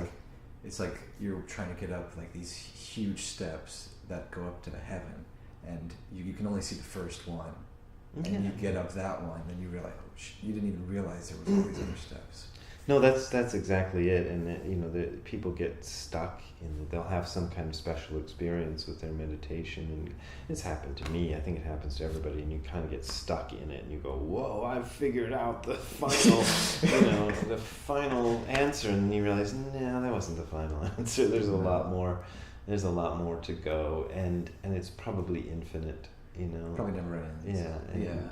like you're trying to get up like these huge steps that go up to heaven, and you can only see the first one, and you get up that one, then you realize you didn't even realize there was all these other steps. No, that's exactly it, and the people get stuck in. They'll have some kind of special experience with their meditation, and it's happened to me. I think it happens to everybody, and you kind of get stuck in it, and you go, "Whoa, I've figured out the final, the final answer," and you realize, no, that wasn't the final answer. There's a lot more. There's a lot more to go, and it's probably infinite. Probably never ends.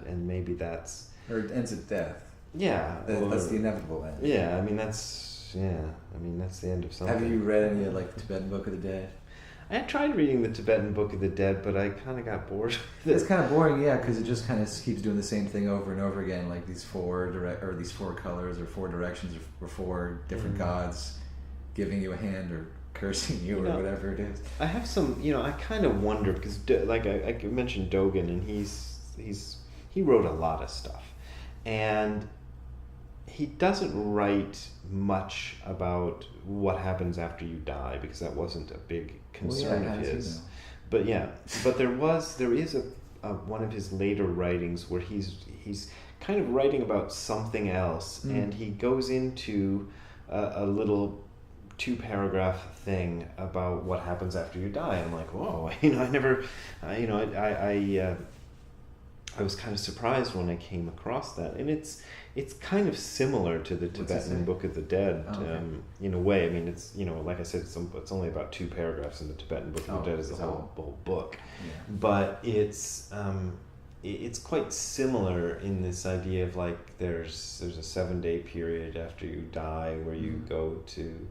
And maybe that's. Or it ends at death. Yeah, that's the inevitable end. Yeah, I mean that's the end of something. Have you read any like Tibetan Book of the Dead? I tried reading the Tibetan Book of the Dead, but I kind of got bored with it. It's kind of boring, because it just kind of keeps doing the same thing over and over again, like these four colors or 4 directions or 4 different gods giving you a hand or cursing you or whatever it is. I have some, I kind of wonder, because like I mentioned Dogen, and he wrote a lot of stuff, and he doesn't write much about what happens after you die, because that wasn't a big concern of his. But there is a one of his later writings where he's kind of writing about something else, and he goes into a little 2-paragraph thing about what happens after you die. I'm like, whoa, I was kind of surprised when I came across that, and it's kind of similar to the Tibetan Book of the Dead in a way. I mean, it's like I said, it's only about 2 paragraphs, and the Tibetan Book of the Dead is the whole book, but it's quite similar in this idea of like there's a 7-day period after you die where you go to.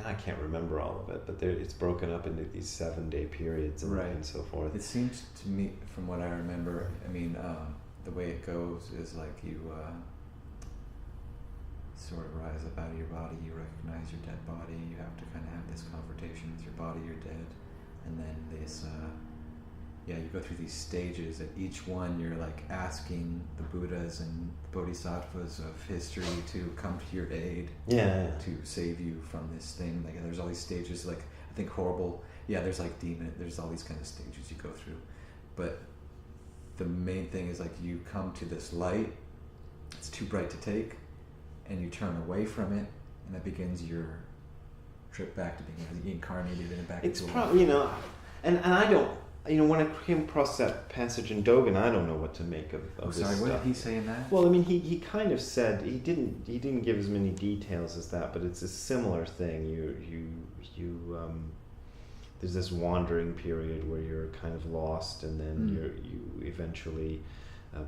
I can't remember all of it, but it's broken up into these 7-day periods and so forth. It seems to me, from what I remember, I mean, the way it goes is like you sort of rise up out of your body. You recognize your dead body. You have to kind of have this confrontation with your body. You're dead, and then this. You go through these stages. At each one, you're like asking the Buddhas and Bodhisattvas of history to come to your aid, to save you from this thing. Like, there's all these stages. Like, I think horrible. Yeah, there's like demon. There's all these kind of stages you go through, but the main thing is like you come to this light. It's too bright to take, and you turn away from it, and that begins your trip back to being reincarnated and back. It's probably and I don't. When I came across that passage in Dogen, I don't know what to make of this stuff. What did he say in that? Well, I mean, he kind of said he didn't give as many details as that, but it's a similar thing. There's this wandering period where you're kind of lost, and then you eventually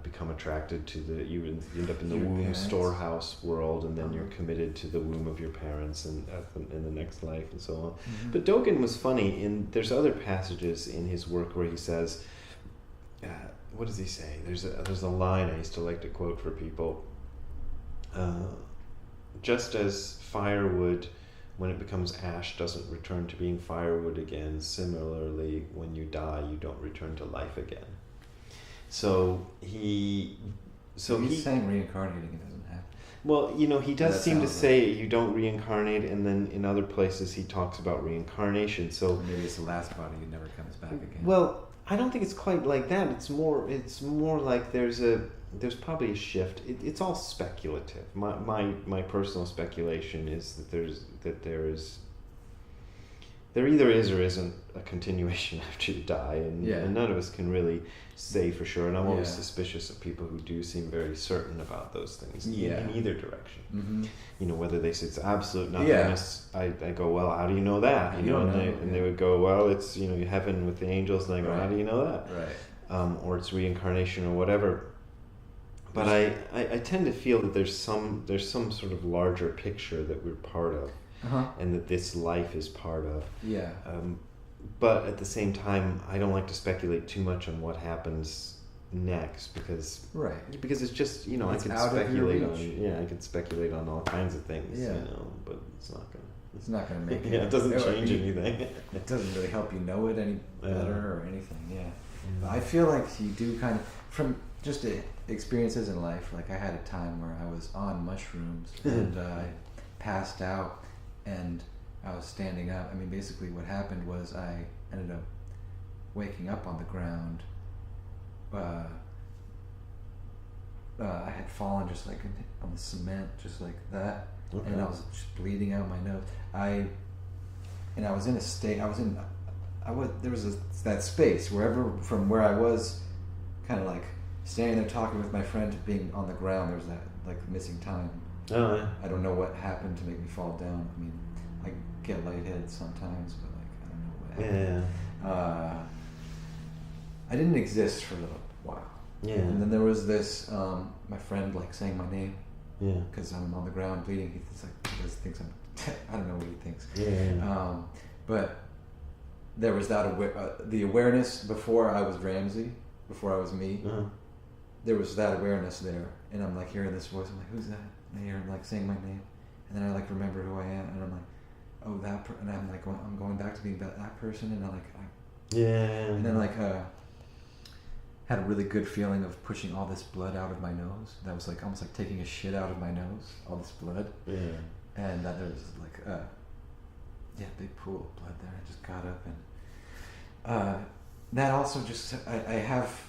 become attracted to you end up in the womb parents. Storehouse world, and then you're committed to the womb of your parents and in the next life and so on. Mm-hmm. But Dogen was funny. There's other passages in his work where he says, what does he say? There's a line I used to like to quote for people. Just as firewood, when it becomes ash, doesn't return to being firewood again, similarly, when you die, you don't return to life again. So he's saying reincarnating it doesn't happen. Well, he does seem to say you don't reincarnate, and then in other places he talks about reincarnation. So maybe it's the last body that never comes back again. Well, I don't think it's quite like that. It's more like there's probably a shift. It's all speculative. My personal speculation is that there either is or isn't a continuation after you die, and none of us can really say for sure. And I'm always suspicious of people who do seem very certain about those things in either direction. Mm-hmm. Whether they say it's absolute nothingness, I go, well, how do you know that? And they would go, well, it's heaven with the angels, and I go, how do you know that? Right. Or it's reincarnation or whatever. But I tend to feel that there's some sort of larger picture that we're part of. Uh-huh. And that this life is part of. Yeah. But at the same time, I don't like to speculate too much on what happens next because it's just it's I can speculate on I can speculate on all kinds of things but it's not gonna make it. It doesn't change anything. It doesn't really help you know it any better or anything. Yeah. But I feel like you do kind of from just experiences in life. Like I had a time where I was on mushrooms and I passed out. And I was standing up. I mean, basically what happened was I ended up waking up on the ground. I had fallen just like on the cement, just like that. Okay. And I was just bleeding out my nose. I was in a state, there was that space, wherever, from where I was kind of like standing there talking with my friend to being on the ground, there was that like missing time. Oh, yeah. I don't know what happened to make me fall down. I mean, I get lightheaded sometimes, but like I don't know what happened. Yeah. I didn't exist for a little while. Yeah. And then there was this my friend like saying my name. Yeah. Because I'm on the ground bleeding. He thinks I'm. I don't know what he thinks. Yeah. But there was that the awareness before I was Ramsey, before I was me. Uh-huh. There was that awareness there, and I'm like hearing this voice. I'm like, who's that? And I hear him like saying my name, and then I like remember who I am, and I'm like, oh that, and I'm like I'm going back to being that person, and and then like had a really good feeling of pushing all this blood out of my nose. That was like almost like taking a shit out of my nose, all this blood. Yeah. And that there was like big pool of blood there. I just got up, and that also just I have.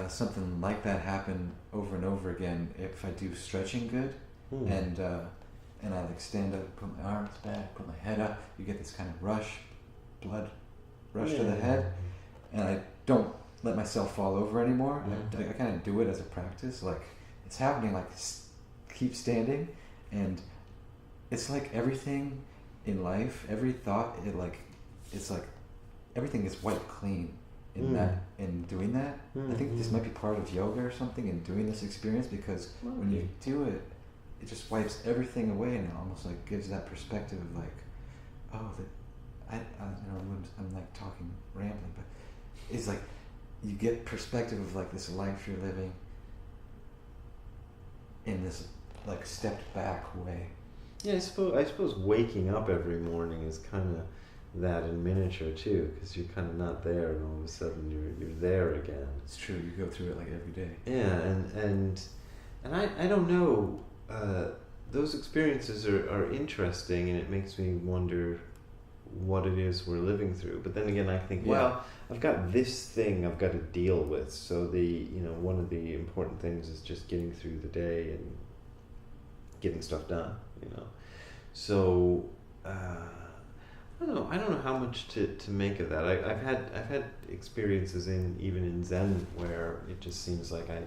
Something like that happen over and over again if I do stretching good, and I like stand up, put my arms back, put my head up. You get this kind of blood rush to the head, and I don't let myself fall over anymore. I kind of do it as a practice, like it's happening. Like keep standing, and it's like everything in life, every thought, it's like everything is wiped clean. In doing that, I think this might be part of yoga or something. In doing this experience, because when you do it, it just wipes everything away, and it almost like gives that perspective of like, oh, that I'm like talking rambling, but it's like you get perspective of like this life you're living in this like stepped back way. Yeah, I suppose waking up every morning is kind of that in miniature too, because you're kind of not there, and all of a sudden you're there again. It's true. You go through it like every day. Yeah, and I don't know. Those experiences are interesting, and it makes me wonder what it is we're living through. But then again, I think, well, I've got this thing I've got to deal with. So one of the important things is just getting through the day and getting stuff done. So I don't know how much to make of that. I've had experiences even in Zen where it just seems like I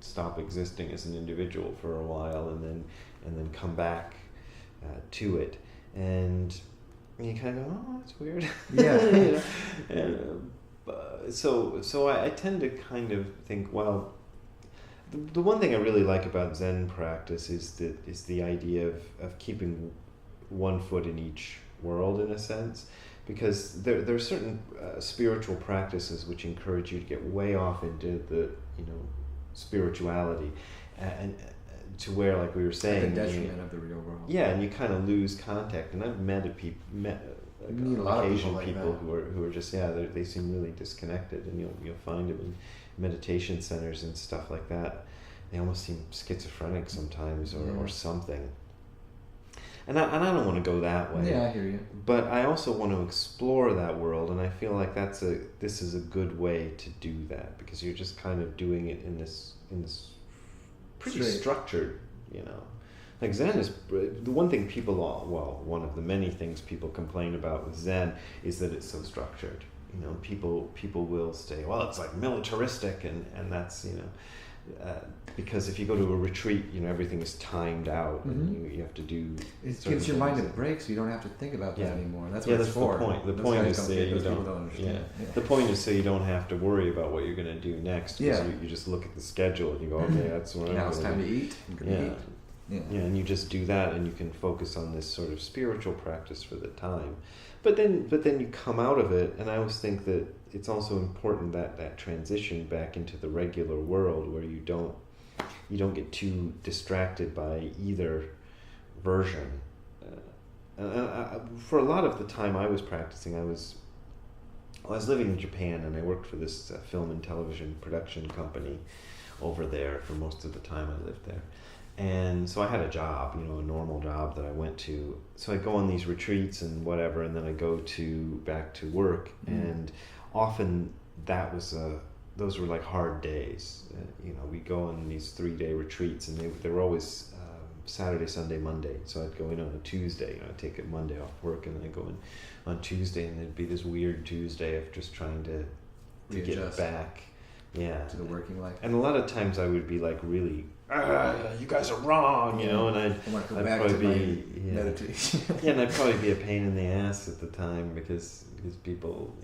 stop existing as an individual for a while and then come back to it, and you kind of go, oh, that's weird. Yeah. So I tend to kind of think, well, the one thing I really like about Zen practice is the idea of keeping one foot in each world, in a sense, because there are certain spiritual practices which encourage you to get way off into the spirituality, and to where, like we were saying, the detriment of the real world. Yeah, and you kind of lose contact. And I've met a lot of people who are just they seem really disconnected, and you'll find them in meditation centers and stuff like that. They almost seem schizophrenic sometimes, or something. And I don't want to go that way. Yeah, I hear you. But I also want to explore that world, and I feel like this is a good way to do that, because you're just kind of doing it in this pretty structured, Like Zen is the one thing one of the many things people complain about with Zen is that it's so structured. People will say, well, it's like militaristic, and that's because if you go to a retreat, everything is timed out, and you have to do. It gives your mind a break, so you don't have to think about that anymore. That's what it's for. The point. The point is so you don't understand. Yeah. The point is so you don't have to worry about what you're going to do next. Because you just look at the schedule and you go, okay, that's what I'm going to do. Now it's time to eat. I'm going to eat. Yeah, and you just do that, and you can focus on this sort of spiritual practice for the time. But then you come out of it, and I always think that it's also important that transition back into the regular world, where you don't get too distracted by either version. For a lot of the time I was practicing, I was living in Japan, and I worked for this film and television production company over there for most of the time I lived there. And so I had a job, a normal job that I went to. So I go on these retreats and whatever, and then I go back to work. And often those were like hard days. We go on these 3-day retreats, and they were always Saturday, Sunday, Monday. So I'd go in on a Tuesday. I'd take a Monday off work, and then I'd go in on Tuesday, and there'd be this weird Tuesday of just trying to get back. Yeah. To the working life. And a lot of times I would be like really, you guys are wrong, and I'd probably be meditation. And I'd probably be a pain in the ass at the time, because people,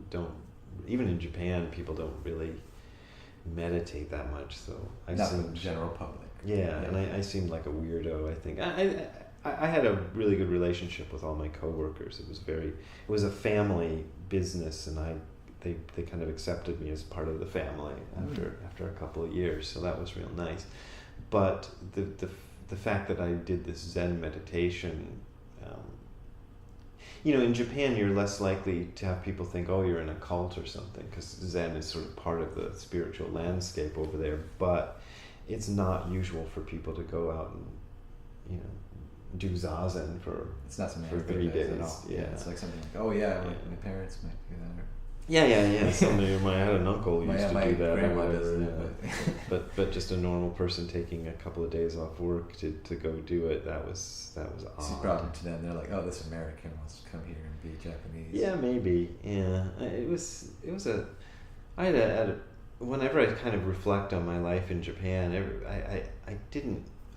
don't, even in Japan, people don't really meditate that much. So not the general public. Yeah, and I seemed like a weirdo. I think I had a really good relationship with all my coworkers. It was a family business, and they kind of accepted me as part of the family after a couple of years, so that was real nice. But the fact that I did this Zen meditation, in Japan you're less likely to have people think, oh, you're in a cult or something, because Zen is sort of part of the spiritual landscape over there. But it's not usual for people to go out and do zazen for it's not something for 3 days at all. Yeah, it's like something like, my parents might do that. Yeah. I had an uncle who used to do that. Grandma does that, but just a normal person taking a couple of days off work to go do it, that was odd. It's a problem to them. They're like, oh, this American wants to come here and be Japanese. Yeah, maybe. Yeah, whenever I kind of reflect on my life in Japan,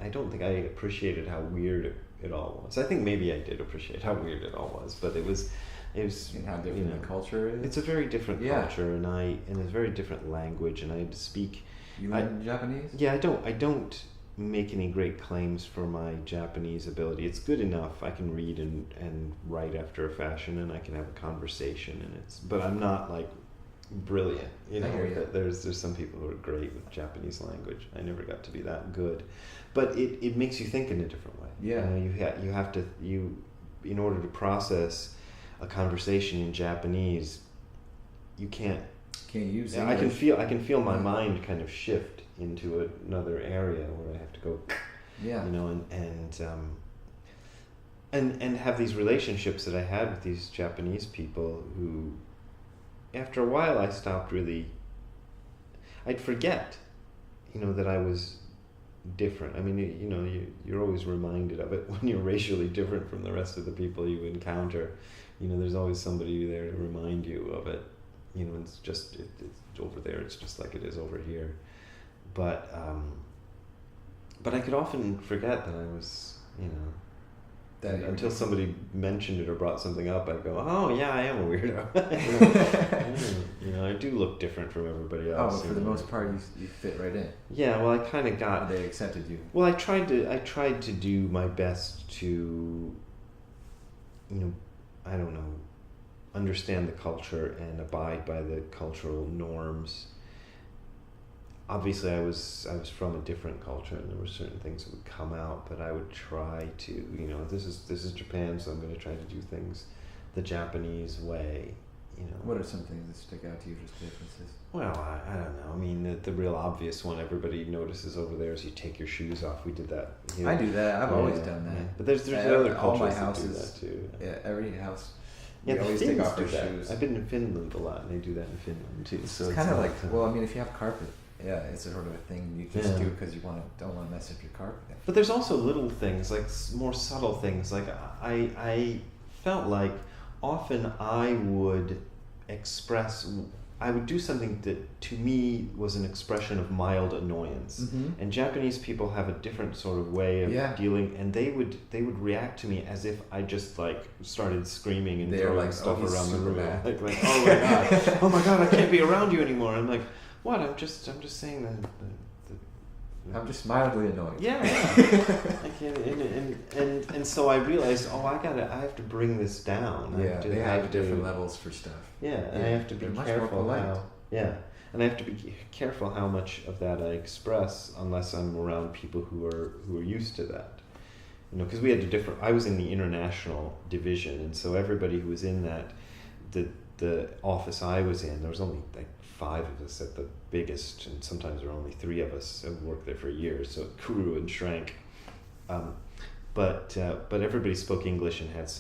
I don't think I appreciated how weird it all was. I think maybe I did appreciate how weird it all was, but it was and how different the culture is. It's a very different culture, and a very different language, and I had to speak. You learn Japanese? Yeah, I don't make any great claims for my Japanese ability. It's good enough. I can read and write after a fashion, and I can have a conversation, but I'm not like brilliant. You I know, hear you. there's some people who are great with Japanese language. I never got to be that good, but it makes you think in a different way. Yeah. You know, you have to in order to process a conversation in Japanese, you can't. use I can feel my mind kind of shift into another area where I have to go. Yeah. You know, and have these relationships that I had with these Japanese people who, after a while, I stopped really. I'd forget, you know, that I was different. I mean, you know, you're always reminded of it when you're racially different from the rest of the people you encounter. You know, there's always somebody there to remind you of it. You know, it's just it's over there. It's just like it is over here. But I could often forget that I was, you know. Until somebody mentioned it or brought something up, I'd go, "Oh yeah, I am a weirdo." You know, I do look different from everybody else. Oh, but for the most part, you fit right in. Yeah, well, I kind of got. They accepted you. Well, I tried to do my best to, you know, I don't know, understand the culture and abide by the cultural norms. Obviously, I was from a different culture, and there were certain things that would come out, but I would try to, you know, this is Japan, so I'm going to try to do things the Japanese way, you know. What are some things that stick out to you as differences? Well, I don't know. I mean, the real obvious one everybody notices over there is you take your shoes off. We did that. You know. I do that. I've always done that. Yeah. But there's other all my cultures that do houses, that too. Yeah, every house. Yeah, we always the take Finns off our do that. shoes. I've been in Finland a lot, and they do that in Finland too. So it's kind of not, like, well, I mean, if you have carpet, yeah, it's sort of a thing you just do because you don't want to mess up your carpet. But there's also little things, like more subtle things. Like I felt like often I would do something that to me was an expression of mild annoyance. Mm-hmm. And Japanese people have a different sort of way of dealing, and they would react to me as if I just like started screaming and throwing like, stuff around the room. Like, oh my god, I can't be around you anymore. I'm like, what? I'm just saying that. I'm just mildly annoyed. Yeah. and so I realized, I have to bring this down. Yeah, they have different levels for stuff. Yeah, and I have to be careful how. Yeah, and I have to be careful how much of that I express, unless I'm around people who are used to that. You know, because we had I was in the international division, and so everybody who was in that, the office I was in, there was only like 5 of us at the biggest, and sometimes there were only 3 of us who worked there for years, so it grew and shrank. But everybody spoke English and had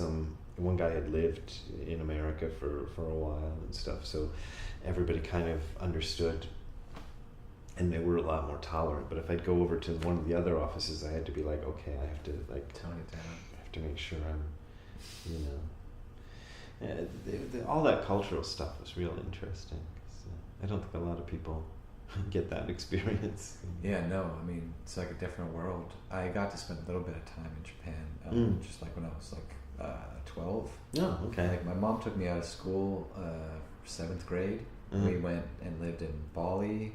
one guy had lived in America for a while and stuff, so everybody kind of understood, and they were a lot more tolerant. But if I'd go over to one of the other offices, I had to be like, okay, I have to like tone it down. I have to make sure I'm, you know. All that cultural stuff was real interesting. I don't think a lot of people get that experience. Yeah, no, I mean, it's like a different world. I got to spend a little bit of time in Japan, just like when I was like 12. Oh, okay. Like my mom took me out of school, 7th grade. Mm-hmm. We went and lived in Bali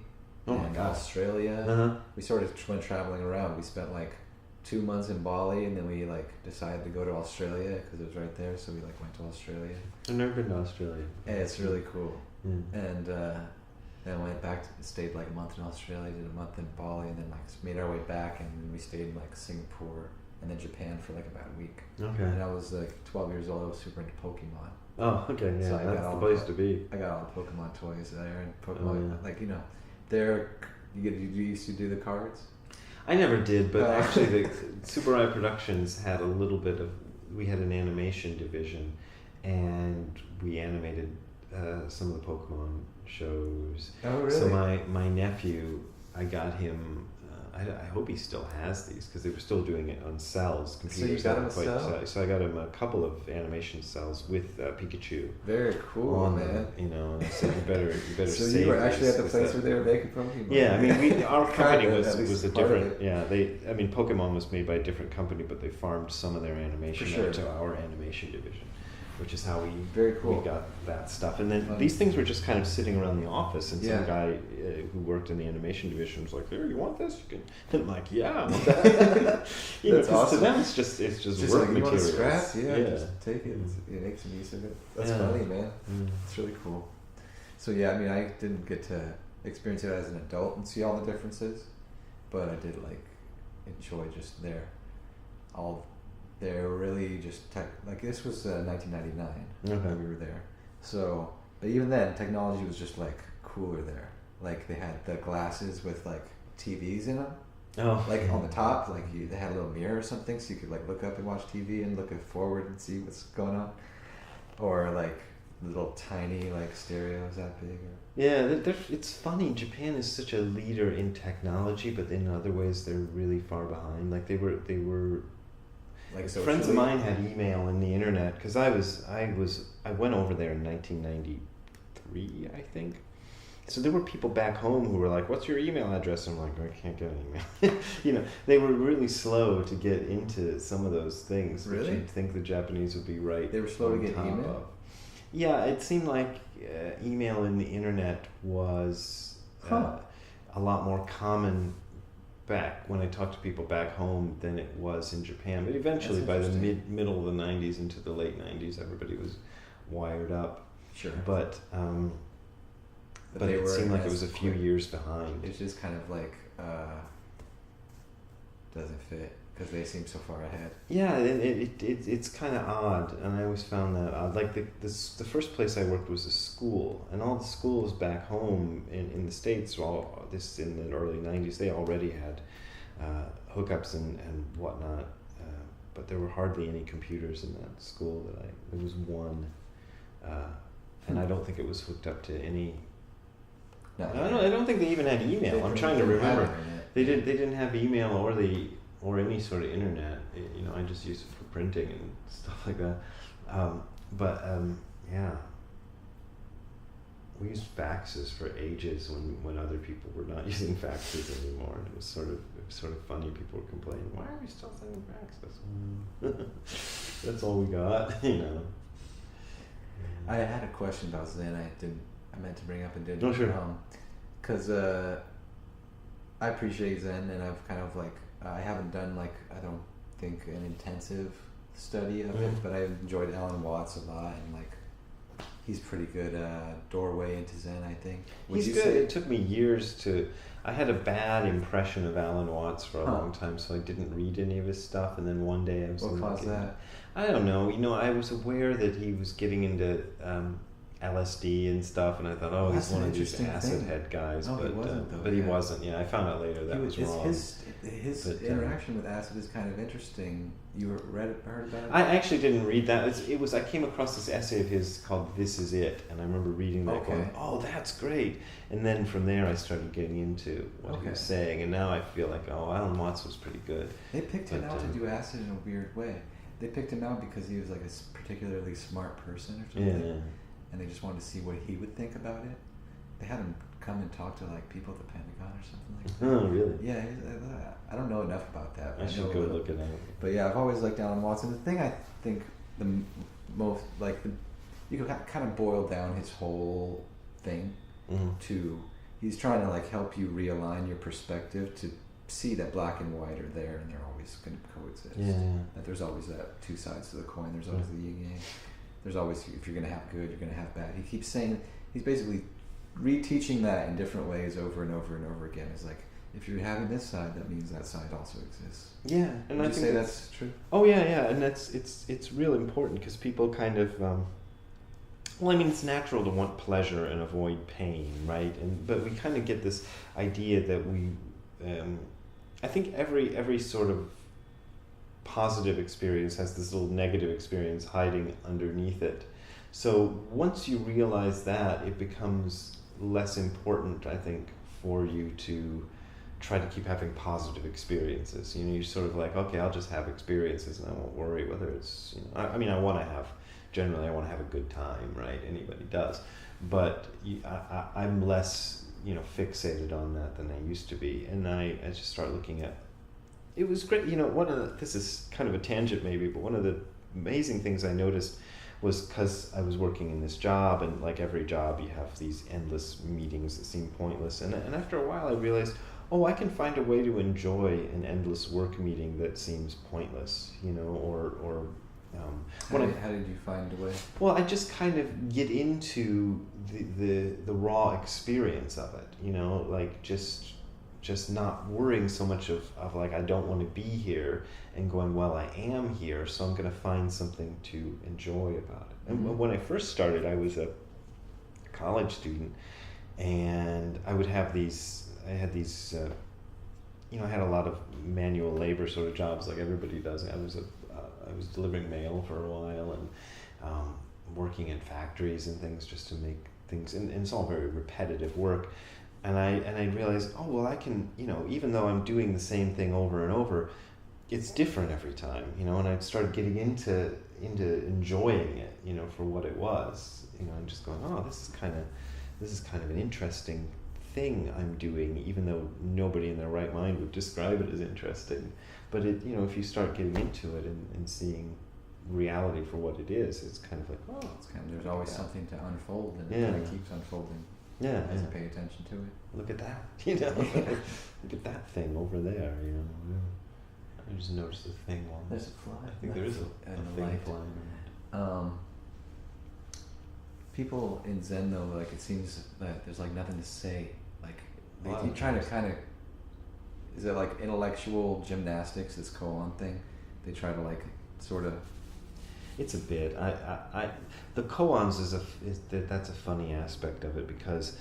and Australia. Uh-huh. We sort of went traveling around. We spent like 2 months in Bali, and then we like decided to go to Australia because it was right there. So we like went to Australia. I've never been to Australia. Yeah, it's really cool. And then I went back, stayed like a month in Australia, did a month in Bali, and then like made our way back, and then we stayed in like Singapore and then Japan for like about a week. Okay. And I was like 12 years old. I was super into Pokemon. Oh, okay, yeah, so that's the place to be. I got all the Pokemon toys there, and Pokemon, like, you know, you used to do the cards? I never did, but actually the Super I Productions had a little bit of, we had an animation division, and we animated some of the Pokemon shows. Oh, really? So my nephew, I got him, I hope he still has these, because they were still doing it on cells. Computers. So you got him a cell? So I got him a couple of animation cells with Pikachu. Very cool, man. You know, and I said, you better so save you were actually at the place where they were making Pokemon? Yeah, I mean, our company was a different, Pokemon was made by a different company, but they farmed some of their animation out to our animation division, which is how we got that stuff. And then these things were just kind of sitting around the office, and some guy who worked in the animation division was like, "Here, you want this? You can." And I'm like, "Yeah, I want that." You know, awesome. To them, it's just work like, materials. You want scraps? Yeah, just take it. Make some use of it. That's funny, man. It's really cool. So yeah, I mean, I didn't get to experience it as an adult and see all the differences, but I did like enjoy just they're really just like this was 1999 when we were there. So, but even then, technology was just like cooler there. Like they had the glasses with like TVs in them. Oh. Like on the top, like they had a little mirror or something, so you could like look up and watch TV and look forward and see what's going on. Or like little tiny like stereos that big. Yeah, it's funny. Japan is such a leader in technology, but in other ways they're really far behind. Like they were. Like friends of mine had email and the internet because I went over there in 1993, I think. So there were people back home who were like, "What's your email address?" I'm like, "I can't get an email." They were really slow to get into some of those things. Really? Which you'd think the Japanese would be right. They were slow to get email. Of. Yeah, it seemed like email and the internet was a lot more common back when I talked to people back home than it was in Japan. But eventually, by the middle of the 90s into the late 90s, everybody was wired up. Sure. But it seemed like it was a few years behind. It's just kind of like doesn't fit because they seem so far ahead. Yeah, it's kind of odd, and I always found that odd. Like the first place I worked was a school, and all the schools back home in the States, in the early 90s, they already had hookups and whatnot, but there were hardly any computers in that school there was one, and I don't think it was hooked up to any. No, I don't think they even had email. I'm trying to remember. They didn't have email or any sort of internet. I just used it for printing and stuff like that. Yeah, we used faxes for ages when other people were not using faxes anymore. And it was sort of funny. People were complaining, "Why are we still sending faxes?" That's all we got, I had a question about Zen. I meant to bring up and didn't. No, sure. Because I appreciate Zen, and I've kind of like I haven't done like I don't think an intensive study of it, but I enjoyed Alan Watts a lot, and like he's pretty good doorway into Zen, I think. He's good. It took me years I had a bad impression of Alan Watts for a long time, so I didn't read any of his stuff, and then one day I was... What caused that? I don't know. I was aware that he was getting into LSD and stuff, and I thought, he's one of these acid head guys, he wasn't, though. But he wasn't. Yeah, I found out later that was wrong. His interaction with acid is kind of interesting. You heard about it? I actually didn't read that. I came across this essay of his called "This Is It," and I remember reading that, going, "Oh, that's great!" And then from there, I started getting into what he was saying, and now I feel like, Alan Watts was pretty good. They picked him out to do acid in a weird way. They picked him out because he was like a particularly smart person or something. Yeah. And they just wanted to see what he would think about it. They had him come and talk to like people at the Pentagon or something like that. Oh, really? Yeah, I don't know enough about that. I should go look it up. But yeah, I've always liked Alan Watts. And the thing I think the most, you could kind of boil down his whole thing to, he's trying to like help you realign your perspective to see that black and white are there and they're always going to coexist. Yeah. That there's always that two sides to the coin. There's always the yin yang. There's always, if you're going to have good, you're going to have bad. He keeps saying, he's basically reteaching that in different ways over and over and over again. It's like, if you're having this side, that means that side also exists. Yeah, and Would you say that's true? Oh yeah, and it's real important because people kind of, it's natural to want pleasure and avoid pain, right? But we kind of get this idea that we, I think every sort of positive experience has this little negative experience hiding underneath it. So once you realize that, it becomes less important, I think, for you to try to keep having positive experiences. You're sort of like, okay, I'll just have experiences and I won't worry whether it's, I want to have a good time, right? Anybody does. But I'm less, fixated on that than I used to be. And I just start looking at, it was great, this is kind of a tangent maybe, but one of the amazing things I noticed was because I was working in this job, and like every job you have these endless meetings that seem pointless, and after a while I realized, I can find a way to enjoy an endless work meeting that seems pointless, or How did you find a way? Well, I just kind of get into the raw experience of it, you know, like just not worrying so much of like, I don't want to be here, and going, well, I am here, so I'm going to find something to enjoy about it. And when I first started, I was a college student, and I had these you know, I had a lot of manual labor sort of jobs like everybody does. I was delivering mail for a while, and working in factories and things just to make things, and it's all very repetitive work. And I realized, oh, well, I can, you know, even though I'm doing the same thing over and over, it's different every time, you know. And I started getting into enjoying it, you know, for what it was, you know, and just going, oh, this is kind of an interesting thing I'm doing, even though nobody in their right mind would describe it as interesting. But it, you know, if you start getting into it and seeing reality for what it is, it's kind of like, oh, it's kind of, there's always something to unfold, and yeah. it kind of keeps unfolding. Yeah, as you pay attention to it. Look at that, you know. Look at that thing over there, you know. I just noticed the thing on. There's a fly. I think there is a thing flying around. People in Zen though, like it seems that there's like nothing to say. Like you try to kind of. Is it like intellectual gymnastics? This koan thing. They try to like sort of. It's a bit. The koans that's a funny aspect of it, because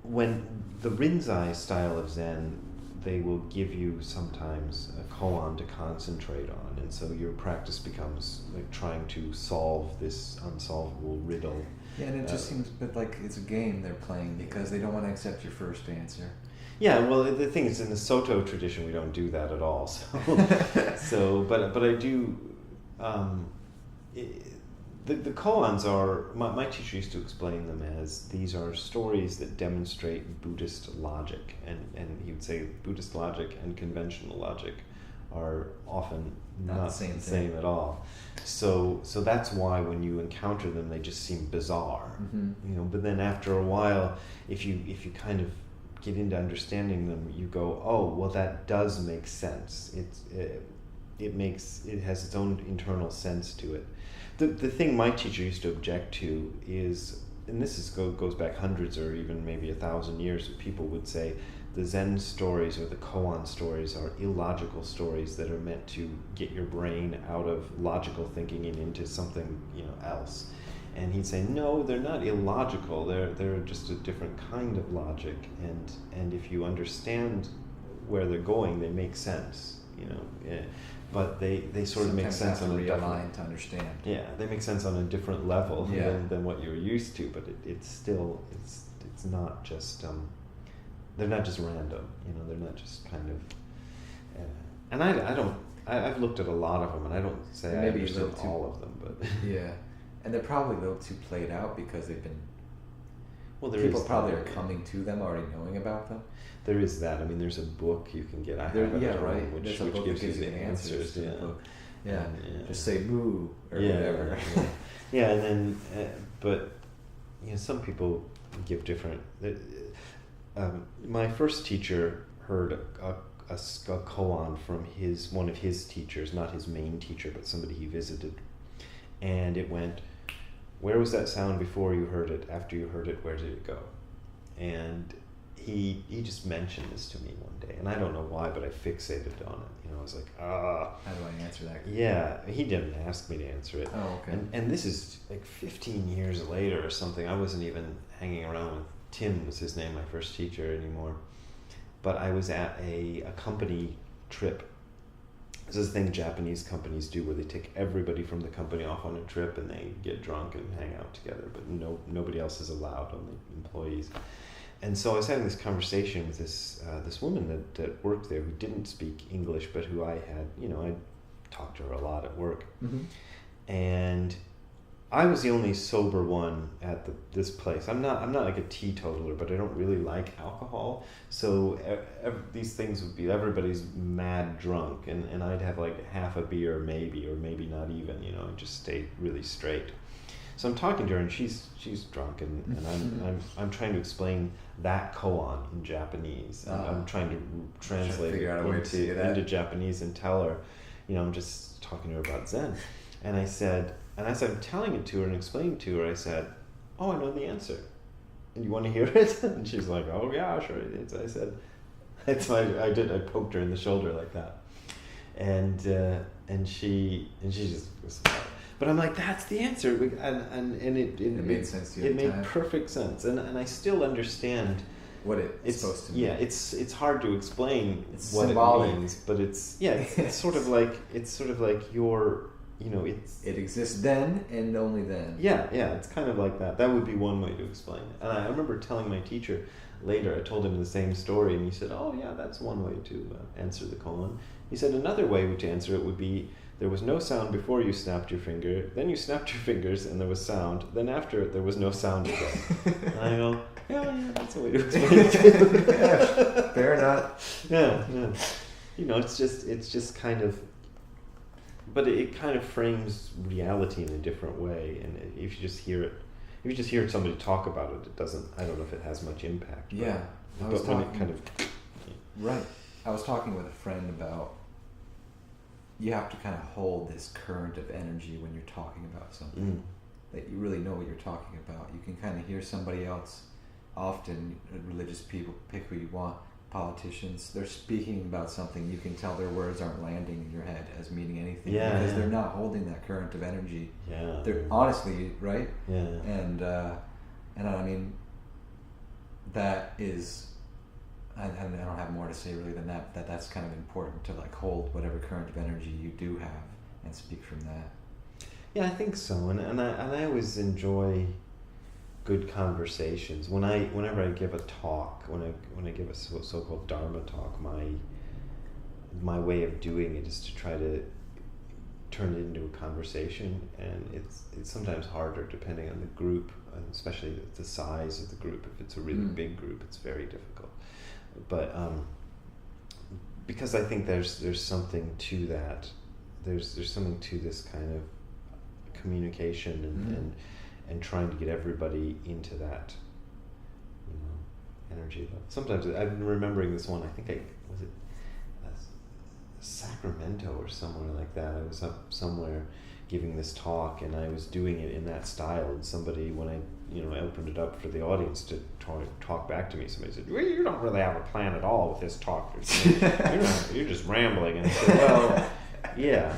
when the Rinzai style of Zen, they will give you sometimes a koan to concentrate on, and so your practice becomes like trying to solve this unsolvable riddle. Yeah, and it just seems, but like it's a game they're playing because they don't want to accept your first answer. Yeah, well, the thing is, in the Soto tradition, we don't do that at all. So, but I do. The koans are, my teacher used to explain them as, these are stories that demonstrate Buddhist logic, and he would say Buddhist logic and conventional logic are often not the same at all. So that's why when you encounter them, they just seem bizarre, you know. But then after a while, if you kind of get into understanding them, you go, oh, well, that does make sense. It has its own internal sense to it. The thing my teacher used to object to is, and this goes back hundreds or even maybe 1,000 years, people would say the Zen stories or the koan stories are illogical stories that are meant to get your brain out of logical thinking and into something, you know, else. And he'd say, no, they're not illogical. They're just a different kind of logic, and if you understand where they're going, they make sense, you know. Yeah. But they sort of make sense on a different, to understand. Yeah, they make sense on a different level than what you're used to. But it's still it's not just they're not just random, you know. They're not just kind of. And I've looked at a lot of them, and I don't say I understand all of them, but yeah, and they're probably a little too played out because they've been. Well, people probably are coming to them already knowing about them. There is that. I mean, there's a book you can get. I have it at home, which gives you the answers to the book. Yeah. Just say moo or whatever. Yeah, and then, but you know, some people give different. My first teacher heard a koan from one of his teachers, not his main teacher, but somebody he visited, and it went, "Where was that sound before you heard it? After you heard it, where did it go?" And he just mentioned this to me one day, and I don't know why, but I fixated on it. You know, I was like, How do I answer that? Yeah, he didn't ask me to answer it. Oh, okay. And this is like 15 years later or something. I wasn't even hanging around with Tim, was his name, my first teacher, anymore. But I was at a company trip. This is a thing Japanese companies do, where they take everybody from the company off on a trip and they get drunk and hang out together, but nobody else is allowed, only employees. And so I was having this conversation with this woman that worked there, who didn't speak English, but who I talked to her a lot at work. Mm-hmm. And I was the only sober one at this place. I'm not like a teetotaler, but I don't really like alcohol. So these things would be, everybody's mad drunk, and I'd have like half a beer maybe, or maybe not even, you know, and just stay really straight. So I'm talking to her, and she's drunk, and I'm trying to explain that koan in Japanese. I'm trying to translate it into Japanese and tell her, you know, I'm just talking to her about Zen. And I said, and as I'm telling it to her and explaining to her, I said, "Oh, I know the answer. And you want to hear it?" And she's like, "Oh yeah, sure." I said, I poked her in the shoulder like that, and she just was, but I'm like, that's the answer, and it made sense to you. It made perfect sense, and I still understand what it's supposed to mean. Yeah, it's hard to explain it's what symbolic. It means, but it's sort of like your, it exists then and only then. Yeah, it's kind of like that. That would be one way to explain it. And I remember telling my teacher later, I told him the same story, and he said, "Oh yeah, that's one way to answer the koan." He said another way to answer it would be, there was no sound before you snapped your finger, then you snapped your fingers and there was sound, then after it there was no sound again. And I go, yeah, that's a way to explain it too. Yeah, fair enough. Yeah. It's just kind of, but it kind of frames reality in a different way, and if you just hear somebody talk about it, it doesn't, I don't know if it has much impact. Yeah. Right. I was talking with a friend about, you have to kind of hold this current of energy when you're talking about something, that you really know what you're talking about. You can kind of hear somebody else, often religious people, pick who you want, politicians, they're speaking about something, you can tell their words aren't landing in your head as meaning anything, because they're not holding that current of energy. Yeah. They're honestly, right? Yeah. And I mean, that is, I don't have more to say really than that's kind of important, to like hold whatever current of energy you do have and speak from that. Yeah, I think so, and I always enjoy good conversations. Whenever I give a talk, when I give a so-called Dharma talk, my way of doing it is to try to turn it into a conversation, and it's sometimes harder depending on the group, especially the size of the group. If it's a really big group, it's very difficult. But because I think there's something to that. There's something to this kind of communication and trying to get everybody into that, energy level. Sometimes I'm remembering this one. I think was it Sacramento or somewhere like that. I was up somewhere giving this talk, and I was doing it in that style. And somebody, when I opened it up for the audience to talk back to me, somebody said, "Well, you don't really have a plan at all with this talk. You're just rambling." And I said, "Well, yeah."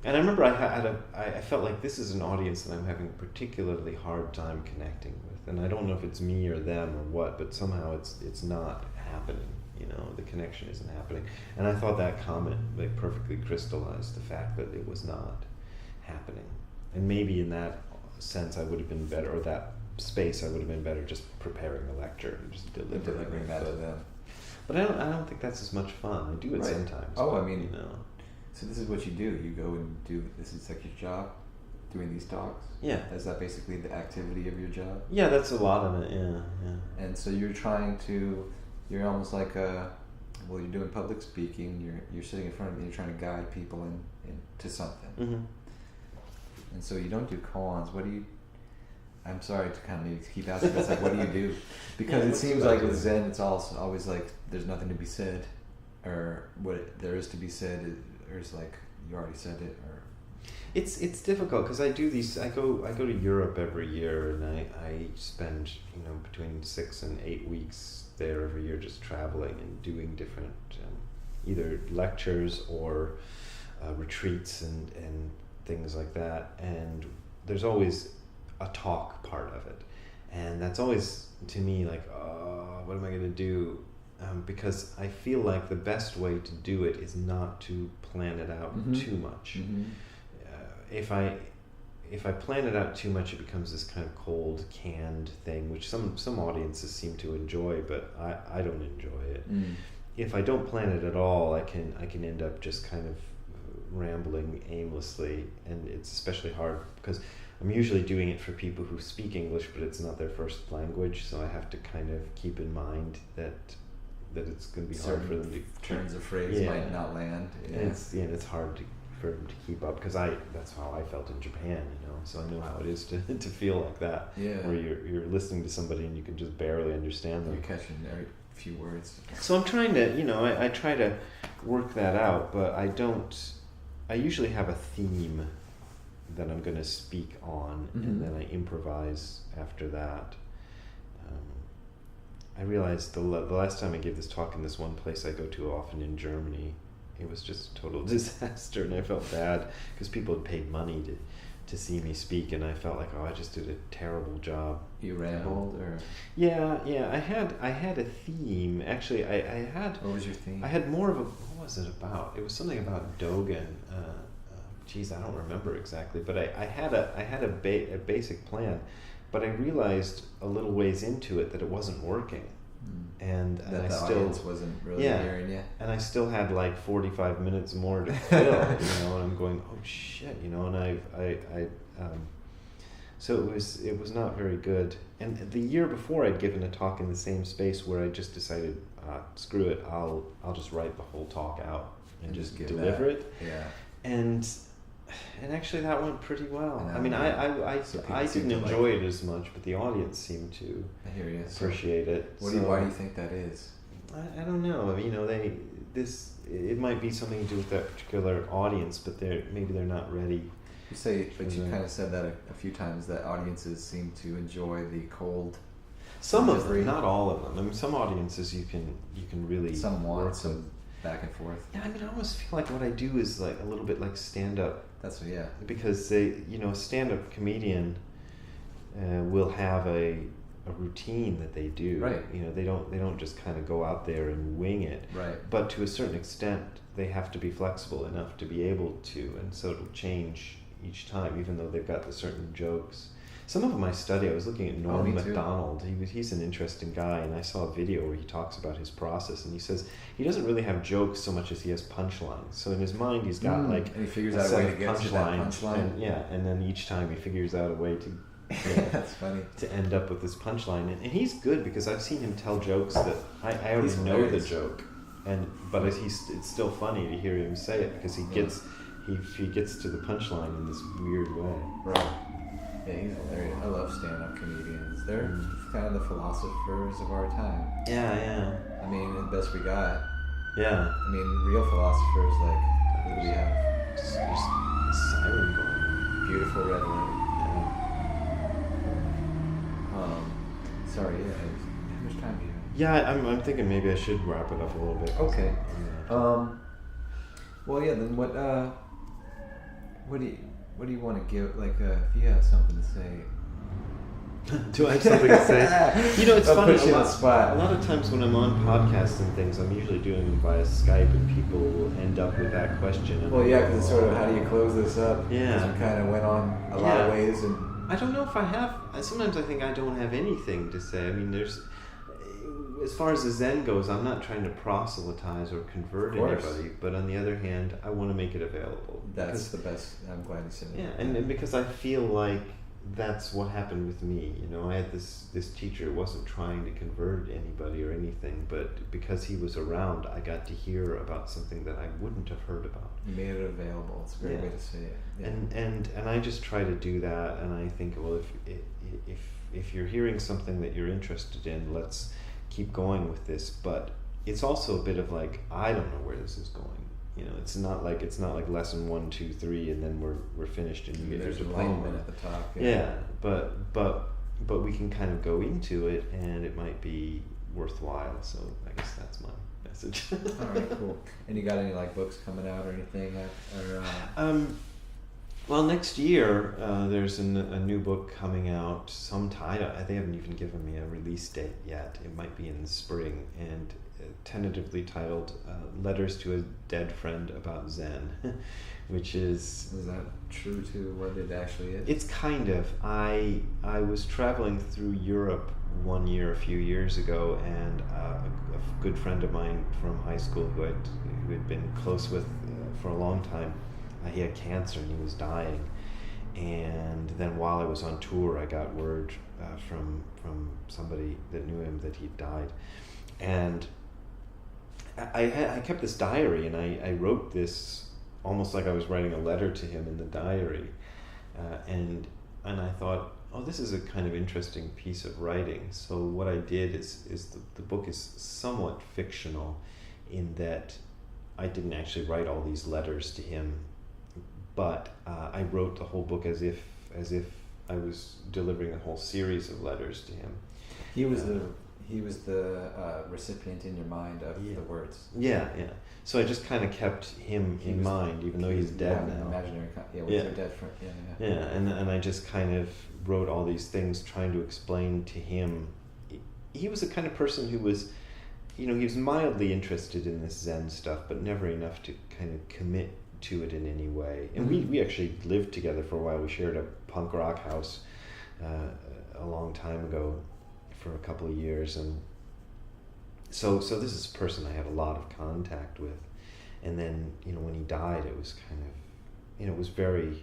And I remember I felt like this is an audience that I'm having a particularly hard time connecting with, and I don't know if it's me or them or what, but somehow it's not happening. The connection isn't happening. And I thought that comment perfectly crystallized the fact that it was not happening. And maybe in that sense I would have been better, or that space I would have been better just preparing a lecture and just delivering that to them. But I don't think that's as much fun. I do it sometimes. Oh, I mean, so this is what you do. You go and do this. Is like your job, doing these talks. Yeah. Is that basically the activity of your job? Yeah, that's a lot of it. Yeah. And so you're almost like you're doing public speaking. You're sitting in front of me. You're trying to guide people into something. Mm-hmm. And so you don't do koans. What do you? I'm sorry to kind of maybe keep asking, but it's like, what do you do? Because it seems like with Zen, it's also always like there's nothing to be said, or what there is to be said is like you already said it, or. It's difficult because I do these. I go to Europe every year, and I spend between 6 and 8 weeks there every year, just traveling and doing different either lectures or retreats and things like that. And there's always a talk part of it, and that's always to me like, oh, what am I going to do? Because I feel like the best way to do it is not to plan it out too much. Mm-hmm. If I plan it out too much, it becomes this kind of cold, canned thing, which some audiences seem to enjoy, but I don't enjoy it. If I don't plan it at all, I can end up just kind of rambling aimlessly, and it's especially hard because I'm usually doing it for people who speak English, but it's not their first language, so I have to kind of keep in mind that it's going to be hard for them to turns of phrase might not land. Yeah. And it's hard for them to keep up because that's how I felt in Japan, so I know how it is to feel like that. Yeah. Where you're listening to somebody and you can just barely understand them. You're catching every few words. So I'm trying to, I try to work that out, but I usually have a theme that I'm going to speak on, and then I improvise after that. I realized the last time I gave this talk in this one place I go to often in Germany, it was just a total disaster, and I felt bad because people had paid money to see me speak, and I felt like, oh, I just did a terrible job. You rambled, or? Yeah. I had a theme. Actually, I had. What was your theme? I had more of a. What was it about? It was something about Dogen. Geez, I don't remember exactly, but I had a basic plan, but I realized a little ways into it that it wasn't working, and that I the still audience wasn't really hearing you. And I still had like 45 minutes more to fill, and I'm going, oh shit, and so it was not very good. And the year before, I'd given a talk in the same space where I just decided, screw it, I'll just write the whole talk out and just deliver it. Yeah. And actually that went pretty well. Yeah. I mean, I didn't enjoy it as much, but the audience seemed to appreciate it. Why do you think that is? I don't know. It might be something to do with that particular audience, but maybe they're not ready. You kind of said that a few times, that audiences seem to enjoy the cold. Some of them, not all of them. I mean, some audiences you can really want some back and forth. Yeah, I mean, I almost feel like what I do is like a little bit like stand-up. That's what, yeah. Because a stand-up comedian will have a routine that they do. Right. They don't just kind of go out there and wing it. Right. But to a certain extent, they have to be flexible enough to be able to, and so it'll change each time, even though they've got the certain jokes. Some of them I study. I was looking at Norm Macdonald. He's an interesting guy, and I saw a video where he talks about his process, and he says he doesn't really have jokes so much as he has punchlines. So in his mind, he's got and he figures out a way to get to that punchline. And then each time he figures out a way to. That's funny. To end up with this punchline, and he's good because I've seen him tell jokes that I already know the joke, but it's still funny to hear him say it because he gets to the punchline in this weird way. Right. Yeah, he's hilarious. I love stand-up comedians. They're kind of the philosophers of our time. Yeah. I mean, the best we got. Yeah. I mean, real philosophers, like, what do we have? There's a siren going on. Beautiful red light. Sorry, how much time do you have? Yeah, I'm thinking maybe I should wrap it up a little bit. Okay. Well, yeah. Then what do you want to give? Like, if you have something to say. Do I have something to say? It's funny. A lot of times when I'm on podcasts and things, I'm usually doing them via Skype, and people will end up with that question. Well, yeah, because it's sort of how do you close this up? Yeah. Because we kind of went on a lot of ways, and I don't know if I have. Sometimes I think I don't have anything to say. I mean, as far as the Zen goes, I'm not trying to proselytize or convert anybody. But on the other hand, I want to make it available. That's the best. I'm glad you said that. Yeah, and because I feel like that's what happened with me. I had this teacher who wasn't trying to convert anybody or anything, but because he was around, I got to hear about something that I wouldn't have heard about. You made it available. It's a great way to say it. Yeah. And I just try to do that, and I think, well, if you're hearing something that you're interested in, let's keep going with this. But it's also a bit of like, I don't know where this is going. It's not like lesson 1, 2, 3, and then we're finished and you get your diploma at the top. Yeah, but we can kind of go into it, and it might be worthwhile. So I guess that's my message. All right, cool. And you got any books coming out or anything? Well, next year there's a new book coming out sometime. They haven't even given me a release date yet. It might be in the spring, and tentatively titled Letters to a Dead Friend About Zen, which is... Is that true to what it actually is? It's kind of. I was traveling through Europe one year a few years ago, and a good friend of mine from high school who had been close with for a long time, he had cancer and he was dying. And then while I was on tour, I got word from somebody that knew him that he'd died. And I kept this diary, and I wrote this almost like I was writing a letter to him in the diary. And I thought, oh, this is a kind of interesting piece of writing. So what I did is the book is somewhat fictional in that I didn't actually write all these letters to him, but I wrote the whole book as if I was delivering a whole series of letters to him. He was the recipient in your mind of the words. Yeah. So I just kind of kept him in mind, even though he's dead now. Imaginary, dead friend. Yeah, and I just kind of wrote all these things trying to explain to him. He was the kind of person who was, he was mildly interested in this Zen stuff, but never enough to kind of commit to it in any way. And we actually lived together for a while. We shared a punk rock house a long time ago for a couple of years, and so this is a person I had a lot of contact with. And then when he died, it was kind of it was really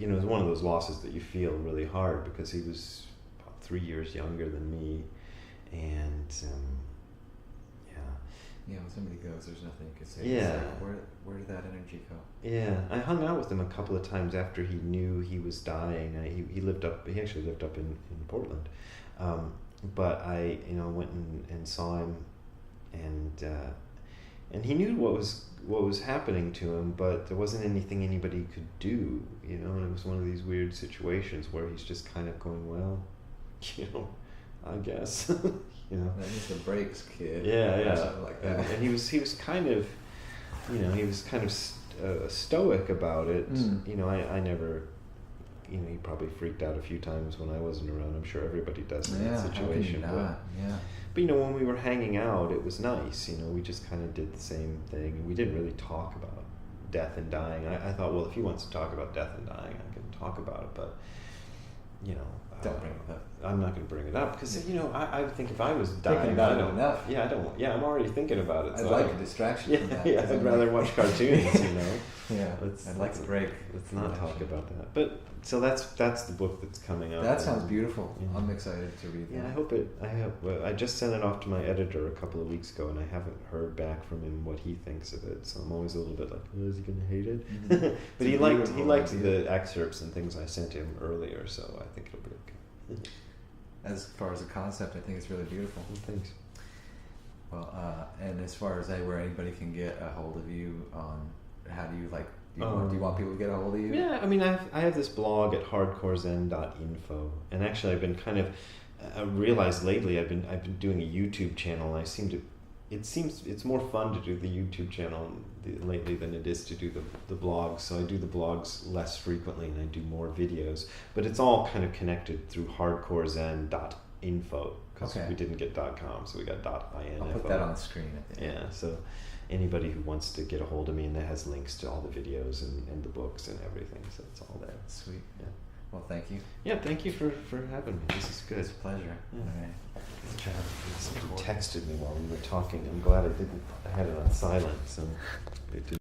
it was one of those losses that you feel really hard, because he was about 3 years younger than me, and when somebody goes, there's nothing you can say. Yeah. It's like, where did that energy go? Yeah, I hung out with him a couple of times after he knew he was dying. He actually lived up in Portland, but I went and saw him, and he knew what was happening to him, but there wasn't anything anybody could do. And it was one of these weird situations where he's just kind of going, well, I guess. That is the breaks, kid. Yeah. Something like that. And he was kind of, stoic about it. I never, he probably freaked out a few times when I wasn't around. I'm sure everybody does in that situation. How can you not? But when we were hanging out, it was nice. We just kind of did the same thing. We didn't really talk about death and dying. I thought, well, if he wants to talk about death and dying, I can talk about it. But don't bring it up. I'm not going to bring it up because I think if I was dying, thinking about it enough. Yeah, I don't. Yeah, I'm already thinking about it. I'd like a distraction from that. Yeah, I'd rather watch cartoons. Yeah, I'd like a break. Let's not talk about that. But so that's the book that's coming out. That sounds beautiful. Yeah. I'm excited to read that. Yeah, I just sent it off to my editor a couple of weeks ago, and I haven't heard back from him what he thinks of it. So I'm always a little bit like, oh, is he going to hate it? Mm-hmm. But he liked the excerpts and things I sent him earlier, so I think it'll be okay. As far as a concept, I think it's really beautiful. Well, thanks. Well, and as far as where anybody can get a hold of you on, how do you do you want people to get a hold of you? Yeah, I have this blog at hardcorezen.info, and actually I've been kind of I realized lately I've been doing a YouTube channel, and it's more fun to do the YouTube channel lately than it is to do the blogs. So I do the blogs less frequently, and I do more videos. But it's all kind of connected through hardcorezen.info, because we didn't get .com, so we got .info. I'll put that on the screen. Yeah, so anybody who wants to get a hold of me, and that has links to all the videos and the books and everything, so it's all there. Sweet. Yeah. Well, thank you. Yeah, thank you for having me. This is good. It's a pleasure. Yeah. All right. Somebody texted me while we were talking. I'm glad I had it on silent, so it didn't.